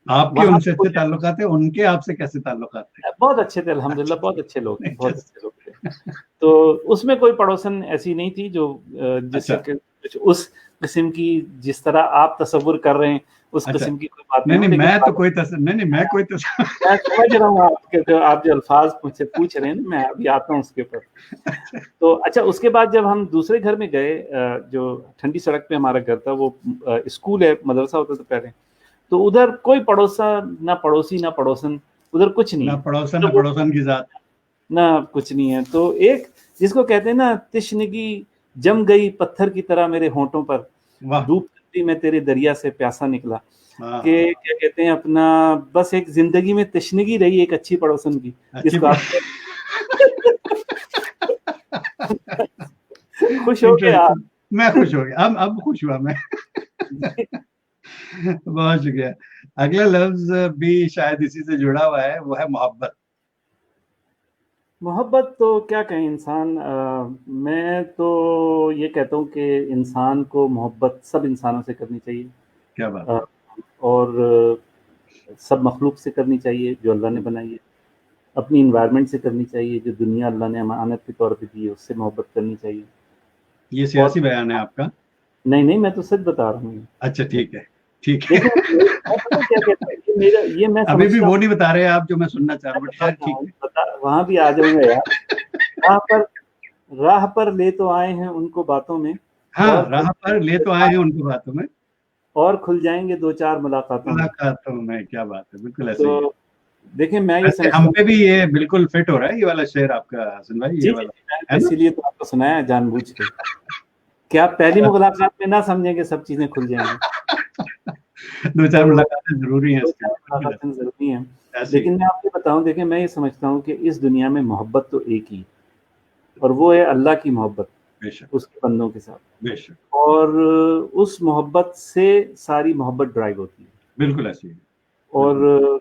آپ کے ان سے اچھے تعلقات ہیں، ان کے آپ سے کیسے تعلقات تھے؟ بہت اچھے تھے الحمدللہ، بہت اچھے لوگ تھے، بہت اچھے لوگ تھے. تو اس میں کوئی پڑوسن ایسی نہیں تھی جو جس سے اس قسم کی جس طرح آپ تصور کر رہے ہیں اس قسم کی کوئی بات نہیں. میں تو کوئی میں کوئی میں سمجھ رہا ہوں آپ کے آپ جو الفاظ مجھ سے پوچھ رہے ہیں، میں ابھی آتا ہوں اس کے اوپر. تو اچھا اس کے بعد جب ہم دوسرے گھر میں گئے، جو ٹھنڈی سڑک پہ ہمارا گھر تھا، وہ اسکول ہے، مدرسہ ہوتا تھا پہلے. تو ادھر کوئی پڑوسا نہ پڑوسی نہ پڑوسن، ادھر کچھ نہیں، نہ پڑوسن کی ذات، نہ کچھ نہیں ہے. تو ایک جس کو کہتے ہیں نا تشنگی جم گئی پتھر کی طرح میرے ہونٹوں پر، ڈوبتی میں تیرے دریا سے پیاسا نکلا. کہ کیا کہتے ہیں اپنا، بس ایک زندگی میں تشنگی رہی ایک اچھی پڑوسن کی، جس کو آپ خوش ہو گیا. میں خوش ہو گیا. اب خوش ہوا میں. بہت شکریہ. اگلا لفظ بھی شاید اسی سے جڑا ہوا ہے, وہ ہے محبت. محبت تو کیا کہیں انسان, میں تو یہ کہتا ہوں کہ انسان کو محبت سب انسانوں سے کرنی چاہیے. کیا بات. اور سب مخلوق سے کرنی چاہیے جو اللہ نے بنائی ہے. اپنی انوائرمنٹ سے کرنی چاہیے, جو دنیا اللہ نے امانت کے طور پہ دی ہے اس سے محبت کرنی چاہیے. یہ سیاسی بیان ہے آپ کا؟ نہیں, میں تو سچ بتا رہا ہوں. اچھا ٹھیک ہے, ٹھیک ہے. کیا کہتا ہے یہ میں ابھی بھی وہ نہیں بتا رہے آپ جو میں سننا چاہ رہا ہوں, بٹ خیر ٹھیک ہے. وہاں بھی آ جاؤں گا یار. راہ پر لے تو آئے ہیں ان کو باتوں میں, ہاں راہ پر لے تو آئے ہیں ان کو باتوں میں, اور کھل جائیں گے دو چار ملاقاتوں میں. کیا بات ہے, بالکل ایسے ہی. دیکھیں میں یہ سمجھتا ہم ہوں پہ بھی یہ بالکل فٹ ہو رہا ہے یہ والا شعر آپ کا حسن بھائی, یہ والا, اسی لیے تو آپ کو سنایا جان بوجھ کے کہ آپ پہلی ملاقات میں نہ سمجھیں کہ سب چیزیں کھل جائیں گی. دو چار ملاقاتیں ضروری ہیں, ضروری ہیں. لیکن میں آپ کو بتاؤں, دیکھیں میں یہ سمجھتا ہوں کہ اس دنیا میں محبت تو ایک ہی, اور وہ ہے اللہ کی محبت اس کے بندوں کے ساتھ. اور اس محبت سے ساری محبت ڈرائیو ہوتی ہے. بالکل ایسی ہے. اور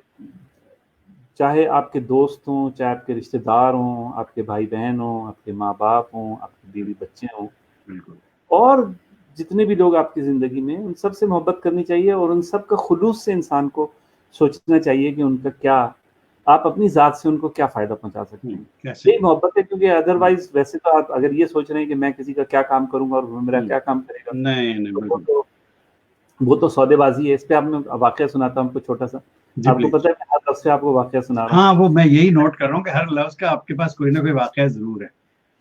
چاہے آپ کے دوست ہوں, چاہے آپ کے رشتہ دار ہوں, آپ کے بھائی بہن ہوں, آپ کے ماں باپ ہوں, آپ کے بیوی بچے ہوں, اور جتنے بھی لوگ آپ کی زندگی میں, ان سب سے محبت کرنی چاہیے. اور ان سب کا خلوص سے انسان کو سوچنا چاہیے کہ ان کا کیا, آپ اپنی ذات سے ان کو کیا فائدہ پہنچا سکتے ہیں. یہی محبت ہے, کیونکہ ادروائز ویسے تو آپ اگر یہ سوچ رہے ہیں کہ میں کسی کا کیا کام کروں گا اور وہ میرا کیا کام کرے گا, نہیں, وہ تو سودے بازی ہے. اس پہ آپ میں واقعہ سناتا ہوں آپ کو چھوٹا سا. آپ کو پتا ہے میں ہر لفظ سے آپ کو واقعہ سنا رہا ہوں. ہاں وہ میں یہی نوٹ کر رہا ہوں کہ ہر لفظ کا آپ کے پاس کوئی نہ کوئی واقعہ ضرور ہے.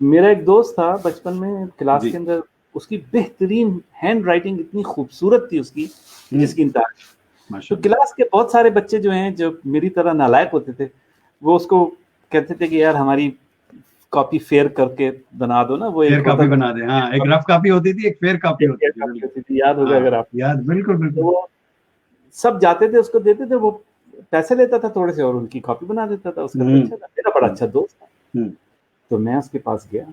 میرا ایک دوست تھا بچپن میں کلاس کے اندر, اس کی بہترین ہینڈ رائٹنگ اتنی خوبصورت تھی اس کی, جس کی انتہا. تو کلاس کے بہت سارے بچے جو ہیں, جو میری طرح نالائق ہوتے تھے, وہ اس کو کہتے تھے کہ یار ہماری کاپی فیئر کر کے بنا دو نا. وہ ایک کاپی بنا دے. ہاں ایک رف کاپی ہوتی تھی, ایک فیئر کاپی ہوتی تھی, یاد ہوگا اگر آپ. یاد, بالکل. وہ سب جاتے تھے اس کو دیتے تھے, وہ پیسے لیتا تھا تھوڑے سے اور ان کی کاپی بنا دیتا تھا. اس کا اچھا تھا, میرا بڑا اچھا دوست تھا. تو میں اس کے پاس گیا,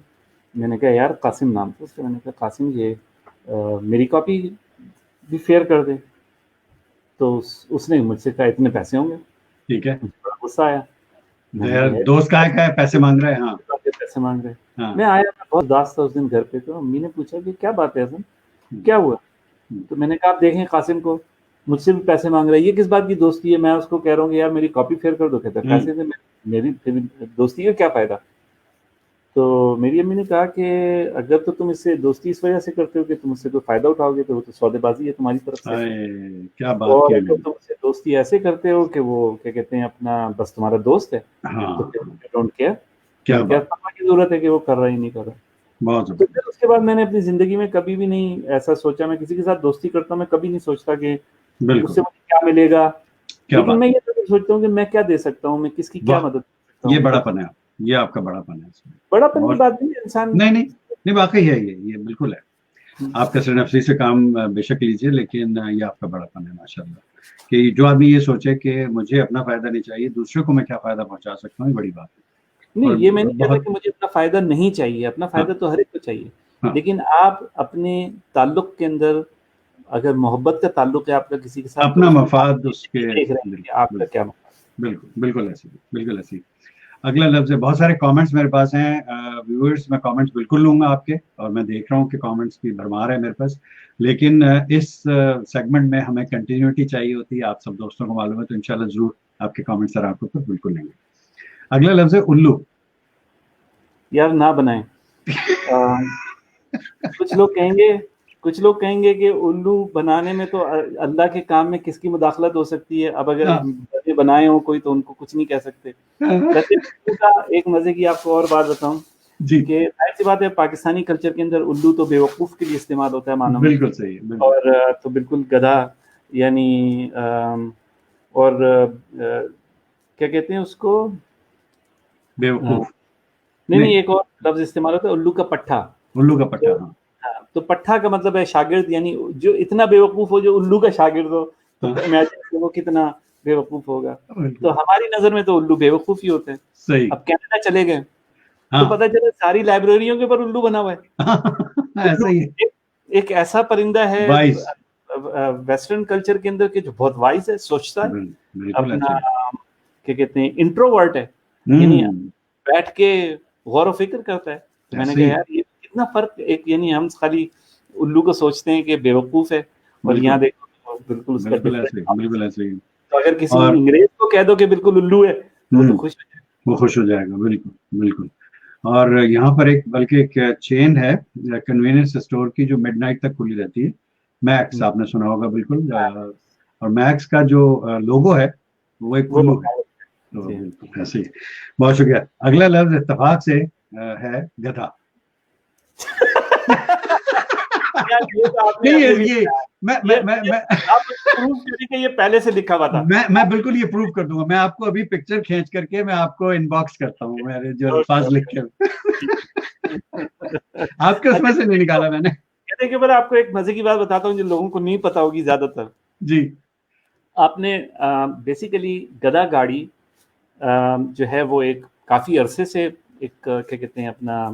میں نے کہا یار, قاسم نام تھا اس کا, میں نے کہا قاسم یہ میری کاپی بھی فیئر کر دے. تو اس نے مجھ سے کہا اتنے پیسے ہوں گے. ٹھیک ہے. بڑا غصہ آیا. دوست کا ہے پیسے مانگ رہے ہیں. ہاں پیسے مانگ رہے. میں آیا, میں بہت اداس تھا اس دن گھر پہ. تو امی نے پوچھا کہ کیا بات ہے حسن, کیا ہوا؟ تو میں نے کہا آپ دیکھیں قاسم کو, مجھ سے بھی پیسے مانگ رہا ہے, یہ کس بات کی دوستی ہے؟ میں اس کو کہہ رہا ہوں کہ یار میری کاپی فیئر کر دو. کہتا ہے پیسے سے میری دوستی کا کیا فائدہ؟ تو میری امی نے کہا کہ اگر تو تم اس سے دوستی اس وجہ سے کرتے ہو کہ تم اس سے کوئی فائدہ اٹھاؤ گے, تو وہ تو سودے بازی ہے تمہاری طرف سے. اور اگر تم اس سے دوستی ایسے کرتے ہو کہ وہ کیا کہتے ہیں اپنا بس تمہارا دوست ہے, تو ڈونٹ کیئر, کیا کی ضرورت ہے کہ وہ کر رہا ہی نہیں کر رہا. تو پھر اس کے بعد میں نے اپنی زندگی میں کبھی بھی نہیں ایسا سوچا. میں کسی کے ساتھ دوستی کرتا ہوں, میں کبھی نہیں سوچتا کہ اس سے مجھے کیا ملے گا, لیکن میں یہ ضرور سوچتا ہوں کہ میں کیا دے سکتا ہوں, میں کس کی کیا مدد کر سکتا ہوں. یہ بڑا پن ہے, یہ آپ کا بڑا پن ہے. بڑا پن کی بات نہیں ہے انسان. نہیں واقعی ہے, یہ بالکل ہے. آپ کثرت نفسی سے کام بے شک لیجیے, لیکن یہ آپ کا بڑا پن ہے ماشاء اللہ, کہ جو آدمی یہ سوچے کہ مجھے اپنا فائدہ نہیں چاہیے, دوسرے کو میں کیا فائدہ پہنچا سکتا ہوں, یہ بڑی بات ہے. نہیں, یہ میں نہیں کہتا کہ مجھے اپنا فائدہ نہیں چاہیے, اپنا فائدہ تو ہر ایک کو چاہیے. لیکن آپ اپنے تعلق کے اندر اگر محبت کا تعلق ہے آپ کا کسی کے ساتھ, اپنا مفاد اس کے, آپ کا کیا مفاد. بالکل ایسی. اگلا لفظ ہے, بہت سارے کامنٹس میرے پاس ہیں ویورز, میں کامنٹس بالکل لوں گا آپ کے, اور میں دیکھ رہا ہوں کہ کامنٹس کی بھرمار ہے میرے پاس, لیکن اس سیگمنٹ میں ہمیں کنٹینیوٹی چاہیے ہوتی ہے, آپ سب دوستوں کو معلوم ہے, تو انشاءاللہ ضرور آپ کے کامنٹس سر آپ کو بالکل لیں گے. اگلا لفظ ہے الو. یار نہ بنائیں. کچھ لوگ کہیں گے کہ الو بنانے میں تو اللہ کے کام میں کس کی مداخلت ہو سکتی ہے. اب اگر بنائے ہوں کوئی تو ان کو کچھ نہیں کہہ سکتے. ایک مزے کی آپ کو اور بات بتاؤں کہ ظاہر سی بات ہے, پاکستانی کلچر کے اندر الو تو بیوقوف کے لیے استعمال ہوتا ہے مانو. بالکل صحیح. اور تو بالکل گدھا, یعنی اور کیا کہتے ہیں اس کو, بیوقوف نہیں, ایک اور لفظ استعمال ہوتا ہے الو کا پٹھا. الو کا پٹھا. تو پٹھا کا مطلب ہے شاگرد, یعنی جو اتنا بیوقوف ہو جو الو کا شاگرد ہو, تو امیجن وہ کتنا بیوقوف ہوگا. تو ہماری نظر میں تو الو بیوقوف ہی ہوتے ہیں. صحیح. اب کینیڈا چلے گئے تو پتہ چلا ساری لائبریریوں کے اوپر الو بنا ہوا ہے. ایسا ہی ہے. ایک ایسا پرندہ ہے ویسٹرن کلچر کے اندر کہ جو بہت وائز ہے, سوچتا ہے, بالکل اپنا کیا کہتے ہیں انٹروورٹ ہے, یعنی بیٹھ کے غور و فکر کرتا ہے. تو میں نے کہا یار یہ کتنا فرق, ایک یعنی ہم خالی الو کو سوچتے ہیں کہ بیوقوف ہے, اور یہاں دیکھو بالکل اس کا بالکل ایسے ہی. تو اگر کسی انگریز کو کہہ دو کہ بالکل الو ہے تو خوش ہو جائے گا, وہ خوش ہو جائے گا. بالکل بالکل. اور یہاں پر ایک بلکہ ایک چین ہے کنوینئنس اسٹور کی جو مڈ نائٹ تک کھلی رہتی ہے, میکس, آپ نے سنا ہوگا بالکل. اور میکس کا جو لوگو ہے وہ ایک الو ہے. بالکل ایسے ہی. بہت شکریہ. اگلا لفظ اتفاق سے ہے گدھا. یہ پہلے سے لکھا ہوا تھا. میں بالکل یہ پروف کر دوں گا. میں آپ کو ابھی پکچر کھینچ کر کے میں آپ کو ان باکس کرتا ہوں, میرے جو الفاظ لکھ کے. آپ کے اس میں سے نہیں نکالا میں نے. دیکھیے میں آپ کو ایک مزے کی بات بتاتا ہوں جو لوگوں کو نہیں پتا ہوگی زیادہ تر. جی. آپ نے بیسیکلی گدا گاڑی جو ہے وہ ایک کافی عرصے سے ایک کیا کہتے ہیں اپنا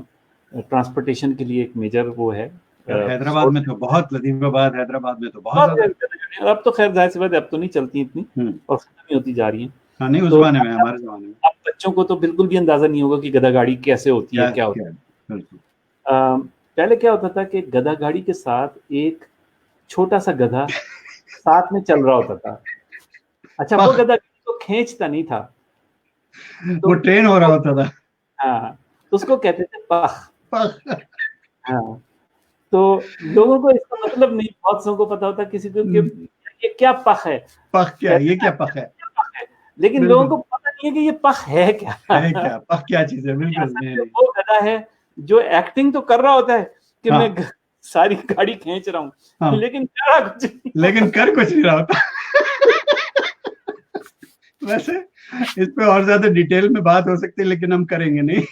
ٹرانسپورٹیشن کے لیے ایک میجر وہ ہے. حیدرآباد میں تو بہت, لطیف آباد حیدرآباد میں تو بہت زیادہ. اب تو خیر ظاہر سی بات ہے, اب تو نہیں چلتی اتنی اور ختم ہی ہوتی جا رہی ہیں. نہیں اس زمانے میں, ہمارے زمانے میں اب بچوں کو تو بالکل بھی اندازہ نہیں ہوگا کہ گدا گاڑی کیسے ہوتی ہے, کیا ہوتا ہے. پہلے کیا ہوتا تھا کہ گدا گاڑی کے ساتھ ایک چھوٹا سا گدھا ساتھ میں چل رہا ہوتا تھا. اچھا وہ گدھا تو کھینچتا نہیں تھا, وہ ٹرین ہو رہا ہوتا تھا. ہاں, اس کو کہتے تھے پخ. ہاں, تو لوگوں کو اس کا مطلب نہیں, بہت سو کو پتا ہوتا کسی کو کہ یہ کیا پخ ہے, پخ کیا, یہ کیا پخ ہے, لیکن لوگوں کو پتا نہیں ہے کہ یہ پخ ہے کیا, پخ کیا چیز ہے. بالکل وہ گدھا ہے جو ایکٹنگ تو کر رہا ہوتا ہے کہ میں ساری گاڑی کھینچ رہا ہوں, لیکن کر کچھ نہیں رہا ہوتا. ویسے اس پہ اور زیادہ ڈیٹیل میں بات ہو سکتی ہے, لیکن ہم کریں گے نہیں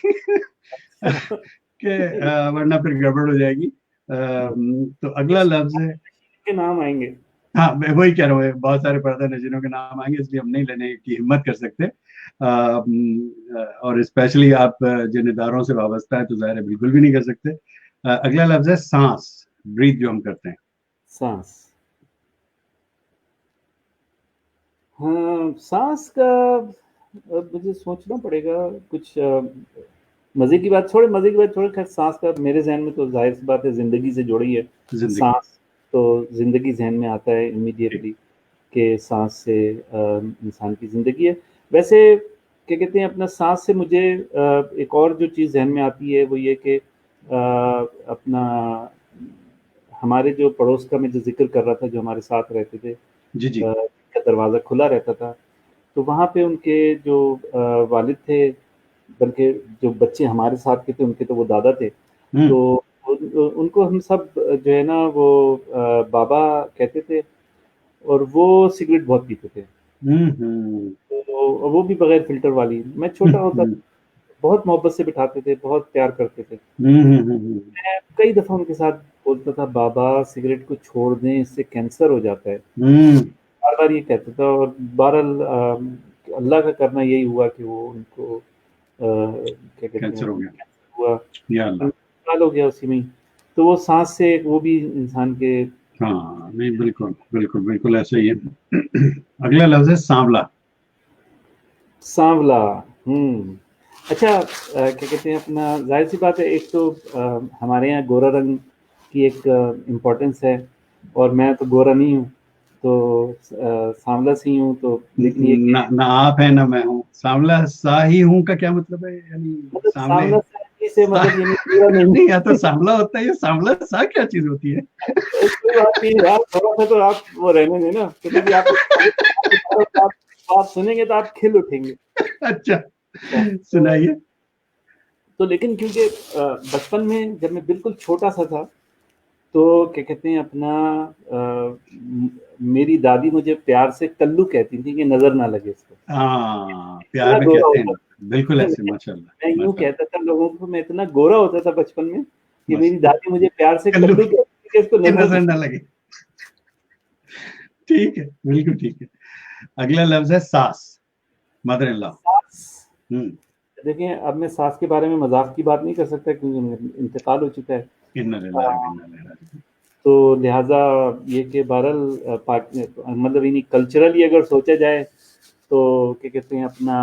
کہ ورنہ پھر گڑبڑ ہو جائے گی. تو اگلا لفظ ہے کے نام آئیں گے. ہاں میں وہی کہہ رہا ہوں, بہت سارے پردہ نشینوں کے نام آئیں گے, اس لیے ہم نہیں لینے کی ہمت کر سکتے. اور اسپیشلی آپ جن اداروں سے وابستہ ہے تو ظاہر ہے بالکل بھی نہیں کر سکتے. اگلا لفظ ہے سانس, بریتھ جو ہم کرتے ہیں. سانس, ہاں سانس کا مجھے سوچنا پڑے گا. کچھ مزے کی بات چھوڑے, خیر سانس کا میرے ذہن میں تو ظاہر سی بات ہے زندگی سے جڑی ہے. سانس تو زندگی ذہن میں آتا ہے امیڈیٹلی کہ سانس سے انسان کی زندگی ہے. ویسے کیا کہتے ہیں اپنا سانس سے مجھے ایک اور جو چیز ذہن میں آتی ہے وہ یہ کہ اپنا ہمارے جو پڑوس کا میں جو ذکر کر رہا تھا جو ہمارے ساتھ رہتے تھے, جی کا دروازہ کھلا رہتا تھا, تو وہاں پہ ان کے جو والد تھے, بلکہ جو بچے ہمارے ساتھ کے تھے ان کے تو وہ دادا تھے, تو ان کو ہم سب جو ہے نا وہ بابا کہتے تھے, اور وہ سگریٹ بہت پیتے تھے. تو وہ بھی بغیر فلٹر والی. میں چھوٹا ہوتا بہت محبت سے بٹھاتے تھے, بہت پیار کرتے تھے. میں کئی دفعہ ان کے ساتھ بولتا تھا بابا سگریٹ کو چھوڑ دیں, اس سے کینسر ہو جاتا ہے. بار بار یہ کہتا تھا, اور بہرحال اللہ کا کرنا یہی ہوا کہ وہ ان کو کیا کہتے ہیں ہوا, ہو گیا اسی میں. تو وہ سانس سے وہ بھی انسان کے. ہاں نہیں بالکل بالکل بالکل ایسا ہی ہے. اگلا لفظ ہے سانولا. سانولا, اچھا کیا کہتے ہیں اپنا ظاہر سی بات ہے, ایک تو ہمارے یہاں گورا رنگ کی ایک امپورٹنس ہے, اور میں تو گورا نہیں ہوں تو سانولا سے ہی ہوں. تو لیکن یہ نہ آپ ہیں نہ میں ہوں. سانولا سا ہی ہوں کا کیا مطلب ہے, یعنی سامنے سے مطلب یہ نہیں یا تو سانولا ہوتا ہے, یا سانولا سا کیا چیز ہوتی ہے. تھوڑا سا تو آپ وہ رہنے دیں نا, کیونکہ آپ سنیں گے تو آپ کھل اٹھیں گے. اچھا سنائیے. تو لیکن کیونکہ بچپن میں جب میں بالکل چھوٹا سا تھا تو کیا کہتے ہیں اپنا میری دادی مجھے پیار سے کلو کہتی تھی کہ نظر نہ لگے اس کو. ہاں پیار میں کہتے ہیں بالکل ایسے. ماشاء اللہ. میں یوں کہتا تھا لوگوں کو, میں اتنا گورا ہوتا تھا بچپن میں کہ میری دادی مجھے پیار سے کلو کہتی تھی کہ اس کو نظر نہ لگے. ٹھیک ہے بالکل ٹھیک ہے. اگلا لفظ ہے ساس, مدر ان لا. دیکھیں اب میں ساس کے بارے میں مذاق کی بات نہیں کر سکتا کیونکہ انتقال ہو چکا ہے. تو لہٰذا یہ کہ بہرحال مطلب یعنی کلچرلی اگر سوچا جائے تو کیا کہتے ہیں اپنا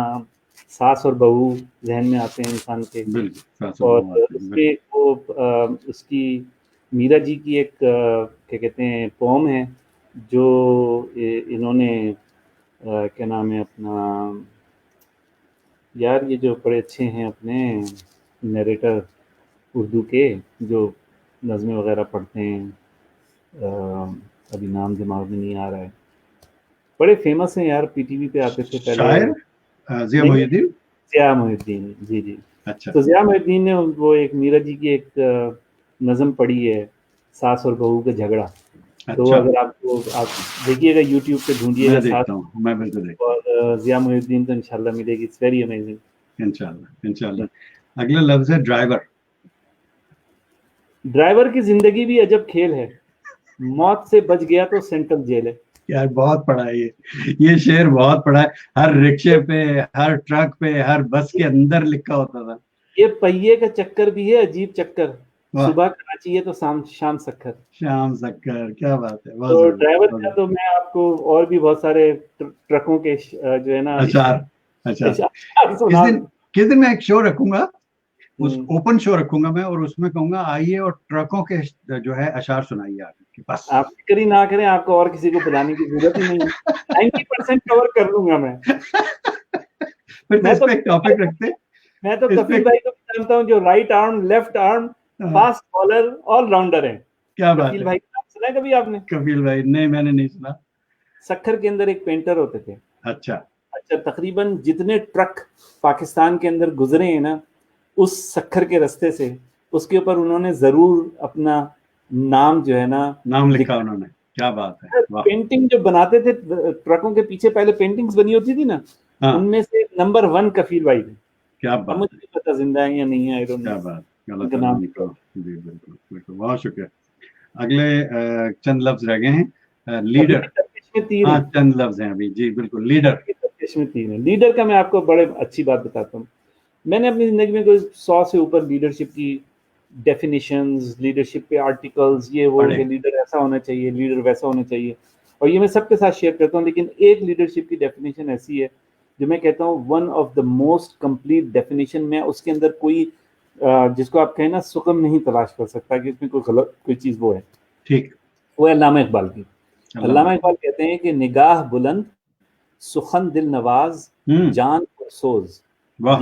ساس اور بہو ذہن میں آتے ہیں انسان کے. اور اس کے وہ اس کی میرا جی کی ایک کیا کہتے ہیں پوم ہے جو انہوں نے کیا نام ہے اپنا یار یہ جو بڑے اچھے ہیں اپنے نیریٹر اردو کے جو نظمیں وغیرہ پڑھتے ہیں, ابھی نام دماغ میں نہیں آ رہا ہے, بڑے فیمس ہیں یار, پی ٹی وی پہ آتے تھے پہلے. ضیاء محی الدین. ضیاء محی الدین, جی جی. اچھا. تو ضیاء محی الدین نے وہ ایک میرا جی کی ایک نظم پڑھی ہے, ساس اور بہو کا جھگڑا. تو اگر آپ کو آپ دیکھیے گا یوٹیوب پہ ڈھونڈیے گا, میں بالکل اور ضیاء محی الدین تو انشاءاللہ ملے گی. It's very amazing. انشاءاللہ. اگلا لفظ ہے ڈرائیور. ڈرائیور کی زندگی بھی عجب کھیل ہے, موت سے بچ گیا تو سینٹرل جیل ہے. یار بہت پڑھا ہے یہ شعر بہت پڑھا ہے, ہر رکشے پہ, ہر ٹرک پہ, ہر بس کے اندر لکھا ہوتا تھا. یہ پہیے کا چکر بھی ہے عجیب چکر, صبح کراچی ہے تو شام سکھر. شام سکھر, کیا بات ہے. تو ڈرائیور کا تو میں آپ کو اور بھی بہت سارے ٹرکوں کے جو ہے نا اشعار. کس دن میں ایک شو رکھوں گا, اس اوپن شو رکھوں گا میں, اور اس میں کہوں گا آئیے اور ٹرکوں کے جو ہے اشعار سنائیے آپ. بس آپ فکر ہی نہ کریں, آپ کو اور کسی کو بلانے کی ضرورت ہی نہیں ہے. 90% کور کر لوں گا میں. میں تو کفیل بھائی کو جانتا ہوں جو right arm, left arm, fast bowler, all rounder ہیں. کیا بات کفیل بھائی کا نام سنا ہے کبھی آپ نے؟ کفیل بھائی نہیں, میں نے نہیں سنا. سکھر کے اندر ایک پینٹر ہوتے تھے. اچھا. تقریباً جتنے ٹرک پاکستان کے اندر گزرے ہیں نا اس سکھر کے رستے سے, اس کے اوپر انہوں نے ضرور اپنا نام جو ہے نا نام لکھا انہوں نے. کیا بات ہے. پینٹنگ جو بناتے تھے ٹرکوں کے پیچھے پہلے پینٹنگز بنی ہوتی تھی نا, ان میں سے نمبر 1 کفیل بھائی تھے. کیا بات. مجھے نہیں پتا زندہ ہے یا نہیں ہے. کیا بات. جی بالکل, بہت شکریہ. اگلے چند لفظ رہ گئے ہیں. لیڈر. ہاں چند لفظ ہیں ابھی. جی بالکل, لیڈر. لیڈر کا میں آپ کو بڑے اچھی بات بتاتا ہوں. میں نے اپنی زندگی میں کوئی 100 سے اوپر لیڈرشپ کی ڈیفینیشنز, لیڈرشپ کے آرٹیکلز, یہ وہ کہ لیڈر ایسا ہونا چاہیے, لیڈر ویسا ہونا چاہیے, اور یہ میں سب کے ساتھ شیئر کرتا ہوں. لیکن ایک لیڈرشپ کی ڈیفینیشن ایسی ہے جو میں کہتا ہوں one of the most complete definition. میں اس کے اندر کوئی جس کو آپ کہیں نا سکم نہیں تلاش کر سکتا کہ اس میں کوئی غلط کوئی چیز وہ ہے. ٹھیک. وہ ہے علامہ اقبال کی. علامہ اقبال کہتے ہیں کہ نگاہ بلند, سخن دل نواز, جان پرسوز,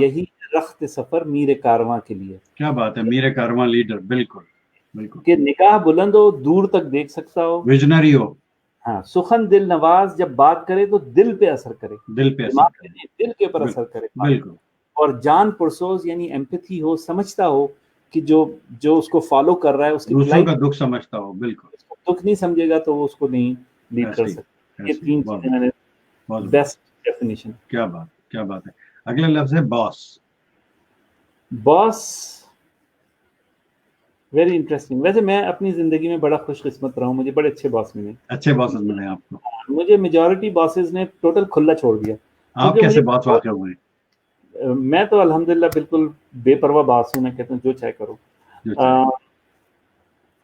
یہی رخت سفر میر کارواں کے لیے. کیا بات ہے. میر کارواں لیڈر. بالکل بالکل. کہ نگاہ بلند ہو, دور تک دیکھ سکتا ہو, ویژنری ہو. ہاں. سخن دل نواز, جب بات کرے تو دل پہ اثر کرے, دل پہ دماغ پہ نہیں, دل کے اوپر اثر کرے. بالکل. اور جان پرسوز یعنی ایمپتھی ہو, سمجھتا ہو کہ جو اس کو فالو کر رہا ہے اس کی دوسروں کا دکھ سمجھتا ہو. بالکل. دکھ نہیں سمجھے گا تو وہ اس کو نہیں لیڈ کر سکتا. یہ 3 چیزیں میں نے بیسٹ ڈیفینیشن. کیا بات, کیا بات ہے. اگلا لفظ ہے باس. باس ویری انٹرسٹنگ. ویسے میں اپنی زندگی میں بڑا خوش قسمت رہا ہوں, مجھے بڑے اچھے باس ملے. اچھے باسز ملے آپ کو. مجھے میجورٹی باسز نے ٹوٹل کھلا چھوڑ دیا. آپ کیسے باس واقع ہوئے؟ میں تو الحمدللہ بالکل بے پرواہ باس ہوں. میں کہتا ہوں جو چاہے کرو.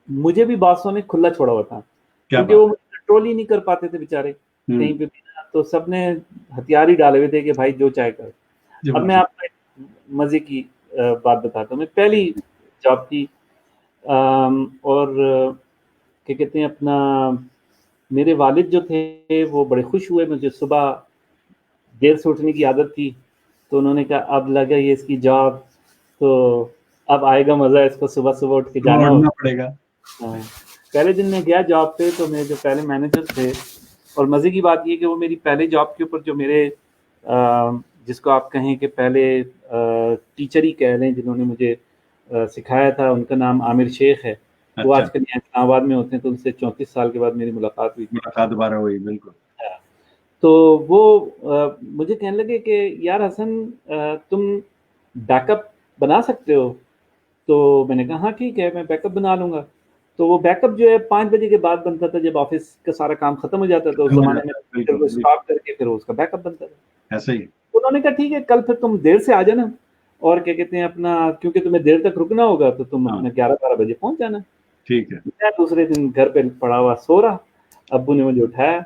مجھے بھی باسوں نے کھلا چھوڑا ہوا تھا کیونکہ وہ کنٹرول ہی نہیں کر پاتے تھے بیچارے کہیں پہ بھی. تو سب نے ہتھیار ہی ڈالے ہوئے تھے کہ بھائی جو چاہے کر. اب میں آپ کو مزے کی بات بتاتا ہوں. میں پہلی جاب کی اور کیا کہتے ہیں اپنا میرے والد جو تھے وہ بڑے خوش ہوئے. مجھے صبح دیر سے اٹھنے کی عادت تھی تو انہوں نے کہا اب لگا یہ اس کی جاب تو اب آئے گا مزہ, اس کو صبح صبح اٹھ کے جانا پڑے گا. پہلے دن میں گیا جاب پہ تو میرے جو پہلے مینیجر تھے, اور مزے کی بات یہ کہ وہ میری پہلے جاب کے اوپر جو میرے جس کو آپ کہیں کہ پہلے ٹیچر ہی کہہ لیں جنہوں نے مجھے سکھایا تھا, ان کا نام عامر شیخ ہے. وہ آج کل اسلام آباد میں ہوتے ہیں. تو ان سے 34 سال کے بعد میری ملاقات ہوئی. بالکل. تو وہ مجھے کہنے لگے کہ یار حسن تم بیک اپ بنا سکتے ہو. تو میں نے کہا ہاں ٹھیک ہے میں بیک اپ بنا لوں گا. تو وہ بیک اپ جو ہے 5 بجے کے بعد بنتا تھا, جب آفس کا سارا کام ختم ہو جاتا تھا. اس زمانے میں اسٹاپ کر کے پھر اس کا بیک اپ بنتا تھا. ایسا ہی. انہوں نے کہا ٹھیک ہے کل پھر تم دیر سے آ جانا, اور کیا کہتے ہیں اپنا کیونکہ تمہیں دیر تک رکنا ہوگا تو تم اپنا 11-12 بجے پہنچ جانا. ٹھیک ہے. میں دوسرے دن گھر پہ پڑا ہوا سو رہا, ابو نے مجھے اٹھایا,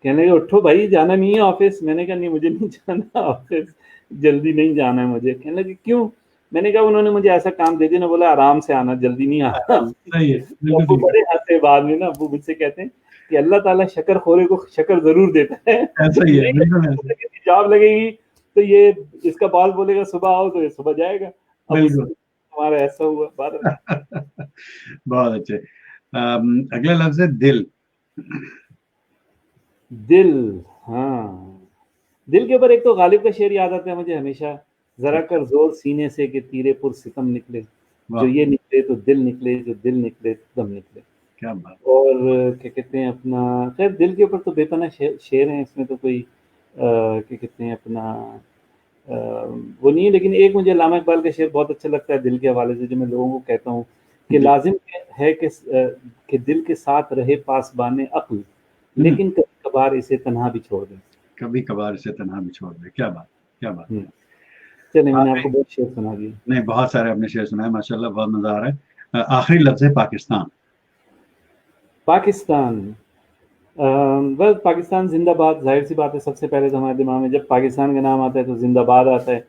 کہنے لگے اٹھو بھائی جانا نہیں ہے آفس. میں نے کہا نہیں مجھے نہیں جانا آفس, جلدی نہیں جانا ہے مجھے. کہنے لگے کیوں؟ میں نے کہا انہوں نے مجھے ایسا کام دے دیا نا, بولا آرام سے آنا, جلدی نہیں آنا. صحیح ہے, بالکل ابو ٹھیک بڑے ہنسے بعد میں نا, ابو مجھ سے کہتے ہیں کہ اللہ تعالیٰ شکر خورے کو شکر ضرور دیتا ہے. ایسا ہی ہے, بالکل ایسا. جاب لگے گی تو یہ اس کا بال بولے گا صبح آؤ تو یہ صبح جائے گا. اب بالکل ہمارا ایسا ہوا بات. بہت اچھے. اگلا لفظ ہے دل. دل, ہاں, دل کے اوپر ایک تو غالب کا شعر یاد آتا ہے مجھے ہمیشہ, ذرا کر زور سینے سے کہ تیرے پر ستم نکلے, جو یہ نکلے تو دل نکلے, جو دل نکلے تو دم نکلے. کیا بات. اور کیا کہتے ہیں اپنا, خیر دل کے اوپر تو بے پناہ شعر ہیں, اس میں تو کوئی کیا کہتے ہیں اپنا وہ نہیں ہے. لیکن ایک مجھے علامہ اقبال کا شعر بہت اچھا لگتا ہے دل کے حوالے سے, جو میں لوگوں کو کہتا ہوں کہ لازم ہے کہ دل کے ساتھ رہے پاسبان عقل, لیکن کبھی کبھار اسے تنہا بھی چھوڑ دیں. کبھی کبھار اسے تنہا بھی چھوڑ دیں. کیا بات, کیا بات. چلیں میں نے آپ کو بہت شعر سنا دیا. نہیں, بہت سارے اپنے شعر سنائے ماشاء اللہ, بہت مزہ آ رہا ہے. آخری لفظ ہے پاکستان. پاکستان, بس پاکستان زندہ باد. ظاہر سی بات ہے, سب سے پہلے تو ہمارے دماغ میں جب پاکستان کا نام آتا ہے تو زندہ باد آتا ہے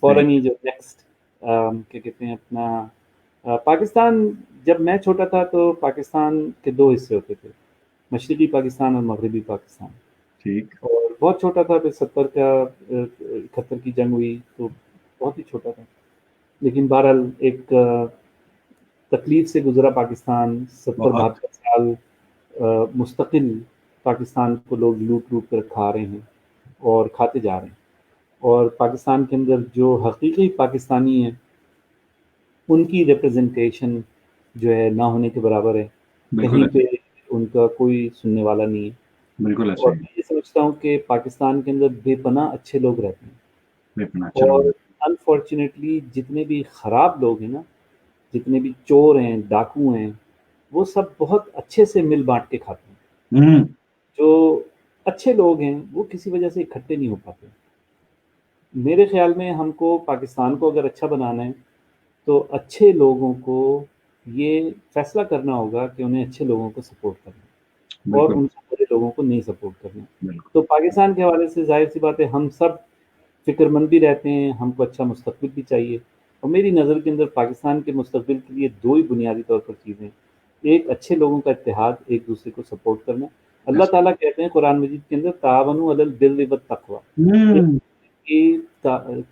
فوراً ہی. جو نیکسٹ کیا کہتے ہیں اپنا پاکستان, جب میں چھوٹا تھا تو پاکستان کے دو حصے ہوتے تھے, مشرقی پاکستان اور مغربی پاکستان. ٹھیک. اور بہت چھوٹا تھا, پھر 71 کی جنگ ہوئی تو بہت ہی چھوٹا تھا. لیکن بہرحال ایک تکلیف سے گزرا پاکستان. 70-72 سال مستقل پاکستان کو لوگ لوٹ لوٹ کر کھا رہے ہیں اور کھاتے جا رہے ہیں. اور پاکستان کے اندر جو حقیقی پاکستانی ہیں ان کی ریپرزنٹیشن جو ہے نہ ہونے کے برابر ہے. کہیں پہ ان کا کوئی سننے والا نہیں ہے. بالکل. اور میں یہ سمجھتا ہوں کہ پاکستان کے اندر بے پناہ اچھے لوگ رہتے ہیں, اور انفارچونیٹلی جتنے بھی خراب لوگ ہیں نا, جتنے بھی چور ہیں, ڈاکو ہیں, وہ سب بہت اچھے سے مل بانٹ کے کھاتے ہیں. جو اچھے لوگ ہیں وہ کسی وجہ سے اکٹھے نہیں ہو پاتے. میرے خیال میں ہم کو پاکستان کو اگر اچھا بنانا ہے تو اچھے لوگوں کو یہ فیصلہ کرنا ہوگا کہ انہیں اچھے لوگوں کو سپورٹ کرنا ہے اور ان سے برے لوگوں کو نہیں سپورٹ کرنا. تو پاکستان کے حوالے سے ظاہر سی بات ہے ہم سب فکر مند بھی رہتے ہیں, ہم کو اچھا مستقبل بھی چاہیے. اور میری نظر کے اندر پاکستان کے مستقبل کے لیے دو ہی بنیادی طور پر چیزیں, ایک اچھے لوگوں کا اتحاد, ایک دوسرے کو سپورٹ کرنا. اللہ تعالیٰ کہتے ہیں قرآن مجید کے اندر تعاونوا علی البر والتقوی,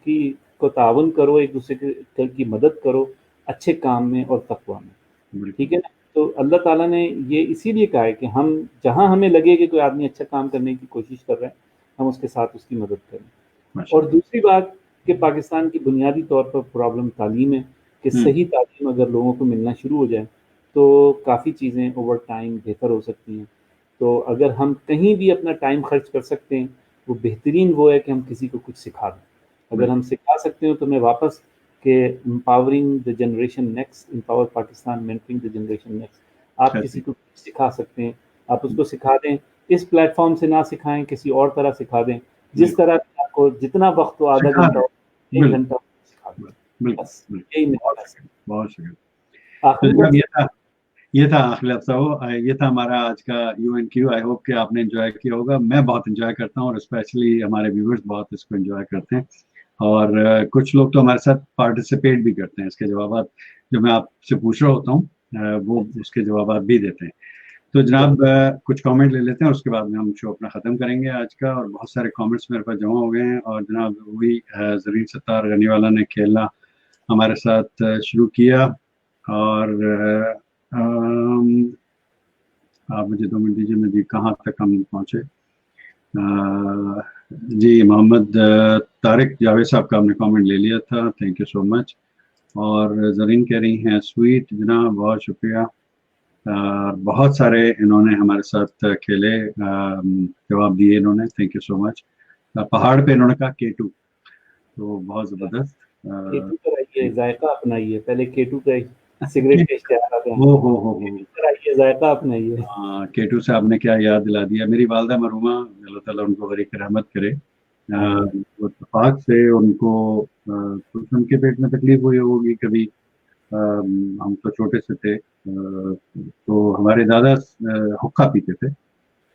کی کو تعاون کرو, ایک دوسرے کی مدد کرو اچھے کام میں اور تقویٰ میں. ٹھیک ہے نا. تو اللہ تعالیٰ نے یہ اسی لیے کہا ہے کہ ہم جہاں ہمیں لگے کہ کوئی آدمی اچھا کام کرنے کی کوشش کر رہا ہے ہم اس کے ساتھ اس کی مدد کریں. اور دوسری بات کہ پاکستان کی بنیادی طور پر پرابلم تعلیم ہے, کہ صحیح تعلیم اگر لوگوں کو ملنا شروع ہو جائے تو کافی چیزیں اوور ٹائم بہتر ہو سکتی ہیں. تو اگر ہم کہیں بھی اپنا ٹائم خرچ کر سکتے ہیں وہ بہترین وہ ہے کہ ہم کسی کو کچھ سکھا دیں. اگر ہم سکھا سکتے ہو تو میں واپس کہ empowering the generation next, empower Pakistan, mentoring the generation next. آپ کسی کو سکھا سکتے ہیں, آپ اس کو سکھا دیں. اس پلیٹ فارم سے نہ سکھائیں, کسی اور طرح سکھا دیں, جس طرح آپ کو جتنا وقت ہو, آدھا گھنٹہ ہو, 1 گھنٹہ سکھا دیں. بس یہی بہت شکریہ. یہ تھا آخری لفظ ہو, یہ تھا ہمارا آج کا UNQ. آئی ہوپ کہ آپ نے انجوائے کیا ہوگا. میں بہت انجوائے کرتا ہوں اور اسپیشلی ہمارے ویورز بہت اس کو انجوائے کرتے ہیں, اور کچھ لوگ تو ہمارے ساتھ پارٹیسپیٹ بھی کرتے ہیں. اس کے جوابات جو میں آپ سے پوچھ رہا ہوتا ہوں وہ اس کے جوابات بھی دیتے ہیں. تو جناب کچھ کامنٹ لے لیتے ہیں, اس کے بعد میں ہم شو اپنا ختم کریں گے آج کا. اور بہت سارے کامنٹس میرے پاس جمع ہو گئے ہیں. اور جناب وہی زرین ستار غنی والا نے کھیلنا ہمارے ساتھ شروع کیا. اور آپ مجھے 2 منٹ دیجیے, میں جی کہاں تک ہم پہنچے. جی محمد طارق جاوید صاحب کا ہم نے کامنٹ لے لیا تھا, تھینک یو سو مچ. اور زرین کہہ رہی ہیں سویٹ جناب, بہت شکریہ. بہت سارے انہوں نے ہمارے ساتھ کھیلے, جواب دیے انہوں نے, تھینک یو سو مچ. پہاڑ پہ انہوں نے کہا K2, تو بہت زبردست. K2 کرائیے, ذائقہ اپنائیے. پہلے K2 کا سگریٹ ٹیسٹ کیا تھا, کرائیے, ذائقہ اپنائیے. ہاں, K2 سے آپ نے کیا یاد دلا دیا. میری والدہ مرحومہ, اللہ تعالیٰ ان کو غریق رحمت کرے, وہ اتفاق سے ان کو کچھ ان کے پیٹ میں تکلیف ہوئی ہوگی کبھی, ہم تو چھوٹے سے تھے، تو ہمارے دادا حقہ پیتے تھے،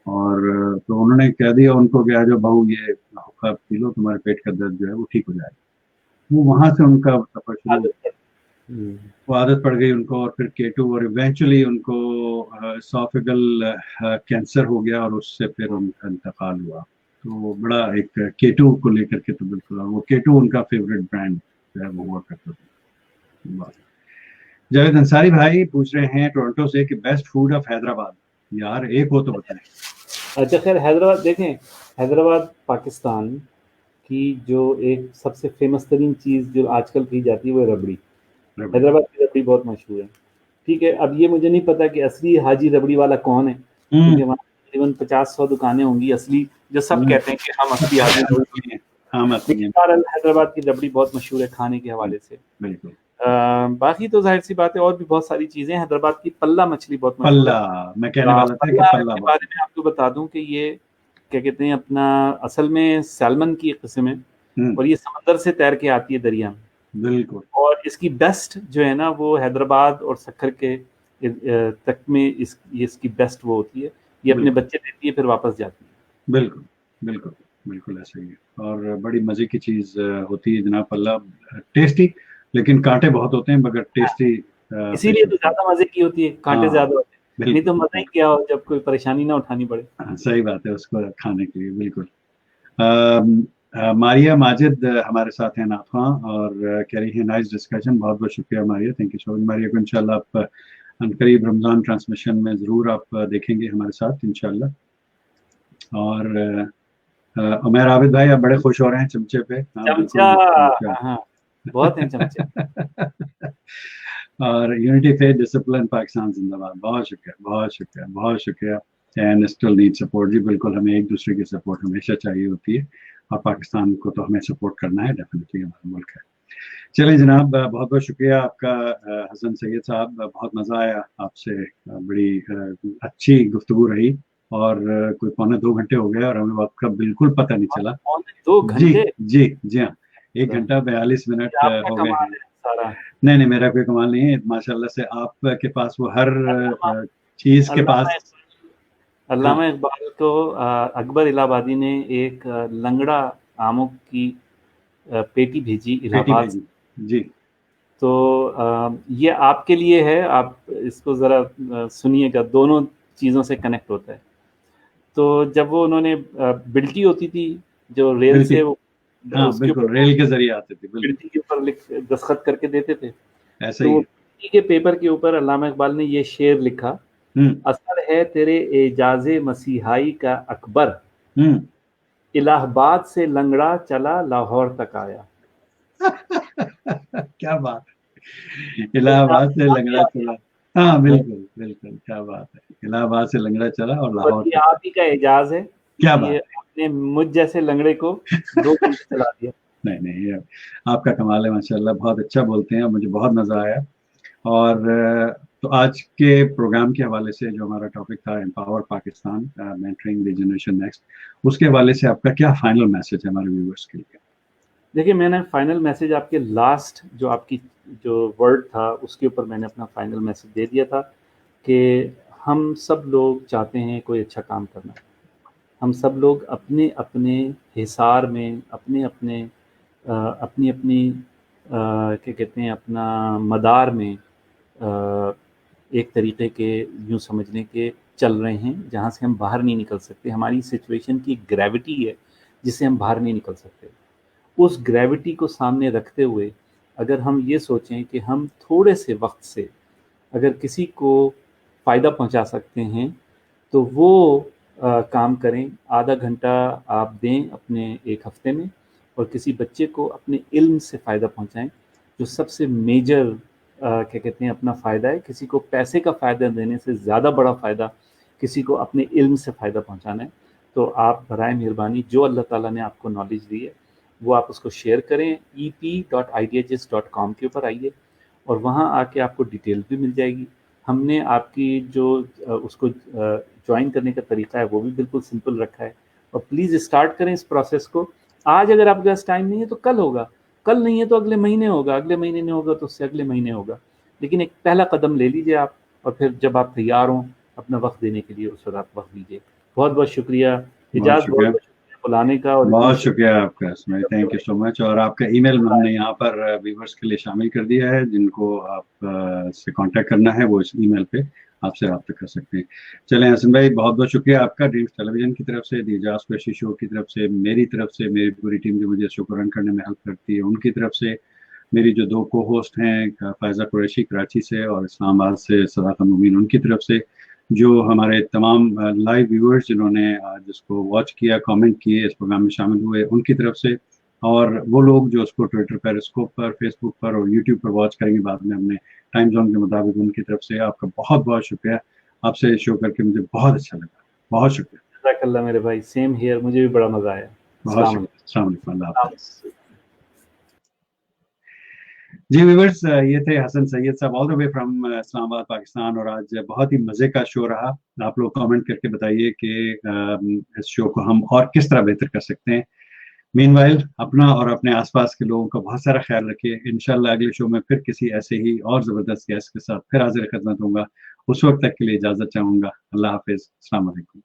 اور تو انہوں نے کہہ دیا ان کو کہ آجو بہو یہ حقہ پی لو، تمہارے پیٹ کا درد جو ہے وہ ٹھیک ہو جائے گا۔ وہ وہاں سے ان کا سفر شروع، وہ عادت پڑ گئی ان کو، اور پھر کیٹو، اور ایونچولی ان کو اسوفیگل کینسر ہو گیا، اور اس سے پھر ان کا انتقال ہوا۔ تو بڑا ایک کیٹو کو لے کر کے تو بالکل، وہ کیٹو ان کا فیوریٹ برانڈ جو ہے وہ ہوا کرتا تھا۔ جاوید انصاری بھائی پوچھ رہے ہیں ٹورنٹو سے کہ بیسٹ فوڈ آف حیدرآباد، یار ایک ہو تو بتائیں۔ اچھا خیر، حیدرآباد دیکھیں، حیدرآباد پاکستان کی جو ایک سب سے فیمس ترین چیز جو آج کل کی جاتی ہے وہ ربڑی۔ حیدرآباد کی ربڑی بہت مشہور ہے، ٹھیک ہے۔ اب یہ مجھے نہیں پتا کہ اصلی حاجی ربڑی والا کون ہے، کیونکہ وہاں تقریباً 50-100 دکانیں ہوں گی اصلی، جو سب کہتے ہیں کہ ہم اصلی حاجی ربڑی ہیں۔ حیدرآباد کی ربڑی بہت مشہور ہے کھانے کے حوالے سے۔ بالکل، باقی تو ظاہر سی بات ہے اور بھی بہت ساری چیزیں ہیں۔ حیدرآباد کی پلہ مچھلی بہت مشہور ہے۔ پلہ میں کہنے والا تھا کہ پلہ کے بارے میں آپ کو بتا دوں کہ یہ کیا کہتے ہیں، اپنا اصل میں سیلمن کی ایک قسم ہے، اور یہ سمندر سے تیر کے آتی ہے دریا میں۔ بالکل، اور اس کی بیسٹ جو ہے نا وہ حیدرآباد اور سکھر کے تک میں اس کی بیسٹ وہ ہوتی ہے، یہ اپنے بچے دیتی ہے پھر واپس جاتی ہے۔ بالکل بالکل بالکل ایسا ہی ہے، اور بڑی مزے کی چیز ہوتی ہے جناب پلہ، ٹیسٹی، لیکن کانٹے بہت ہوتے ہیں مگر ٹیسٹی۔ اسی لیے تو زیادہ مزے کی ہوتی ہے، کانٹے زیادہ ہوتے ہیں، نہیں تو مزہ ہی کیا ہو جب کوئی پریشانی نہ اٹھانی پڑے۔ صحیح بات ہے، اس کو کھانے کے لیے بالکل۔ ماریا ماجد ہمارے ساتھ ہیں ناخواں، اور کہہ رہی ہیں نائس ڈسکشن، بہت بہت شکریہ ماریا، تھینک یو سو مچ ماریا کو انشاءاللہ آپ عنقریب رمضان ٹرانسمیشن میں ضرور آپ دیکھیں گے ہمارے ساتھ انشاءاللہ۔ اور عمیر عابد بھائی آپ بڑے خوش ہو رہے ہیں چمچے پہ، چمچہ بہت ہیں چمچے۔ اور یونٹی فیتھ ڈسپلن پاکستان زندہ باد، بہت شکریہ بہت شکریہ بہت شکریہ۔ اینڈ اسٹل نیڈ سپورٹ، جی بالکل، ہمیں ایک دوسرے کی سپورٹ ہمیشہ چاہیے ہوتی ہے، اور پاکستان کو تو ہمیں سپورٹ کرنا ہے، ڈیفینیٹلی ہمارا ملک ہے۔ چلیں جناب، بہت بہت شکریہ آپ کا حسن سید صاحب، بہت مزہ آیا آپ سے، بڑی اچھی گفتگو رہی، اور کوئی 1.25 گھنٹے ہو گئے اور ہمیں وقت کا بالکل پتہ نہیں چلا۔ 2 گھنٹے؟ جی ہاں، 1 گھنٹہ 42 منٹ ہو گئے ہیں۔ نہیں میرا کوئی کمال نہیں ہے، ماشاء اللہ سے آپ کے پاس وہ ہر چیز کے پاس۔ علامہ اقبال کو اکبر الہ آبادی نے ایک لنگڑا آموں کی پیٹی بھیجی الہ آباد، جی، تو یہ آپ کے لیے ہے، آپ اس کو ذرا سنیے گا، دونوں چیزوں سے کنیکٹ ہوتا ہے۔ تو جب وہ انہوں نے بلٹی ہوتی تھی جو ریل سے، بالکل ریل کے ذریعے آتے تھے، بلٹی کے اوپر دستخط کر کے دیتے تھے، ایسا تو ہی بلٹی کے پیپر کے اوپر علامہ اقبال نے یہ شعر لکھا: اثر ہے تیرے اعجاز مسیحائی کا اکبر، الہ آباد سے لنگڑا چلا لاہور تک آیا۔ کیا بات ہے، الہ آباد سے لنگڑا چلا، ہاں بالکل بالکل، کیا بات ہے، الہ آباد سے لنگڑا چلا اور لاہور یہ آپ ہی کا اعجاز ہے، کیا یہ آپ نے مجھ جیسے لنگڑے کو 2 گھنٹے چلا دیا۔ نہیں آپ کا کمال ہے ماشاءاللہ، بہت اچھا بولتے ہیں، مجھے بہت مزہ آیا۔ اور تو آج کے پروگرام کے حوالے سے جو ہمارا ٹاپک تھا empower Pakistan, mentoring the generation next, اس کے حوالے سے آپ کا کیا فائنل میسج ہے ہمارے ویورز کے لیے؟ دیکھیے، میں نے فائنل میسج آپ کے لاسٹ جو آپ کی جو ورڈ تھا اس کے اوپر میں نے اپنا فائنل میسج دے دیا تھا کہ ہم سب لوگ چاہتے ہیں کوئی اچھا کام کرنا، ہم سب لوگ اپنے اپنے حصار میں، اپنی اپنی کیا کہتے ہیں، اپنا مدار میں ایک طریقے کے یوں سمجھنے کے چل رہے ہیں جہاں سے ہم باہر نہیں نکل سکتے۔ ہماری سچویشن کی گریوٹی ہے جس سے ہم باہر نہیں نکل سکتے۔ اس گریوٹی کو سامنے رکھتے ہوئے اگر ہم یہ سوچیں کہ ہم تھوڑے سے وقت سے اگر کسی کو فائدہ پہنچا سکتے ہیں تو وہ کام کریں۔ آدھا گھنٹہ آپ دیں اپنے ایک ہفتے میں، اور کسی بچے کو اپنے علم سے فائدہ پہنچائیں، جو سب سے میجر کیا کہتے ہیں اپنا فائدہ ہے۔ کسی کو پیسے کا فائدہ دینے سے زیادہ بڑا فائدہ کسی کو اپنے علم سے فائدہ پہنچانا ہے۔ تو آپ برائے مہربانی جو اللہ تعالیٰ نے آپ کو نالج دی ہے وہ آپ اس کو شیئر کریں۔ ep.ideages.com کے اوپر آئیے اور وہاں آ کے آپ کو ڈیٹیل بھی مل جائے گی۔ ہم نے آپ کی جو اس کو جوائن کرنے کا طریقہ ہے وہ بھی بالکل سمپل رکھا ہے، اور پلیز اسٹارٹ کریں اس پروسیس کو۔ آج اگر آپ کے پاس ٹائم نہیں ہے تو کل ہوگا، کل نہیں ہے تو اگلے مہینے ہوگا، اگلے مہینے نہیں ہوگا تو اس سے اگلے مہینے ہوگا۔ لیکن ایک پہلا قدم لے لیجیے آپ، اور پھر جب آپ تیار ہوں اپنا وقت دینے کے لیے اس وقت آپ وقت دیجیے. بہت بہت شکریہ بہت اجاز، بہت شکریہ، بہت شکریہ بلانے کا، اور اتنی بہت شکریہ آپ کا اسماعیل، تھینک یو سو مچ. اور آپ کا ای میل ہم نے یہاں پر ویورس کے لیے شامل کر دیا ہے، جن کو آپ سے کانٹیکٹ کرنا ہے وہ اس ای میل پہ آپ سے رابطہ کر سکتے ہیں. چلیں حسن بھائی، بہت بہت شکریہ آپ کا، ڈریمز ٹیلی ویژن کی طرف سے، دی اجاز قریشی شو کی طرف سے، میری طرف سے، میری پوری ٹیم جو مجھے شو کو رن کرنے میں ہیلپ کرتی ہے ان کی طرف سے، میری جو دو کو ہوسٹ ہیں فائزہ قریشی کراچی سے اور اسلام آباد سے صداقت مبین، ان کی طرف سے، جو ہمارے تمام لائیو ویورز جنہوں نے آج اس کو واچ کیا، کامنٹ کیے، اس پروگرام میں شامل ہوئے، ان کی طرف سے، اور وہ لوگ جو اس کو ٹویٹر پر، اسکوپ پر، فیس بک پر اور یوٹیوب پر واچ کریں گے بعد میں اپنے ٹائم زون کے مطابق، ان کی طرف سے آپ کا بہت بہت شکریہ. آپ سے شو کر کے مجھے بہت اچھا لگا، بہت شکریہ. جزاک اللہ میرے بھائی، سیم ہیئر، مجھے بھی بڑا مزہ آیا. بہت السلام شکریہ، السلام علیکم، اللہ علیکم. حافظ. جی ویورز، یہ تھے حسن سید صاحب آل دا وے فرام اسلام آباد پاکستان، اور آج بہت ہی مزے کا شو رہا. آپ لوگ کامنٹ کر کے بتائیے کہ اس شو کو ہم اور کس طرح بہتر کر سکتے ہیں. مین وائل اپنا اور اپنے آس پاس کے لوگوں کا بہت سارا خیال رکھیے. انشاءاللہ اگلے شو میں پھر کسی ایسے ہی اور زبردست گیسٹ کے ساتھ پھر حاضر خدمت ہوں گا. اس وقت تک کے لیے اجازت چاہوں گا. اللہ حافظ، السلام علیکم.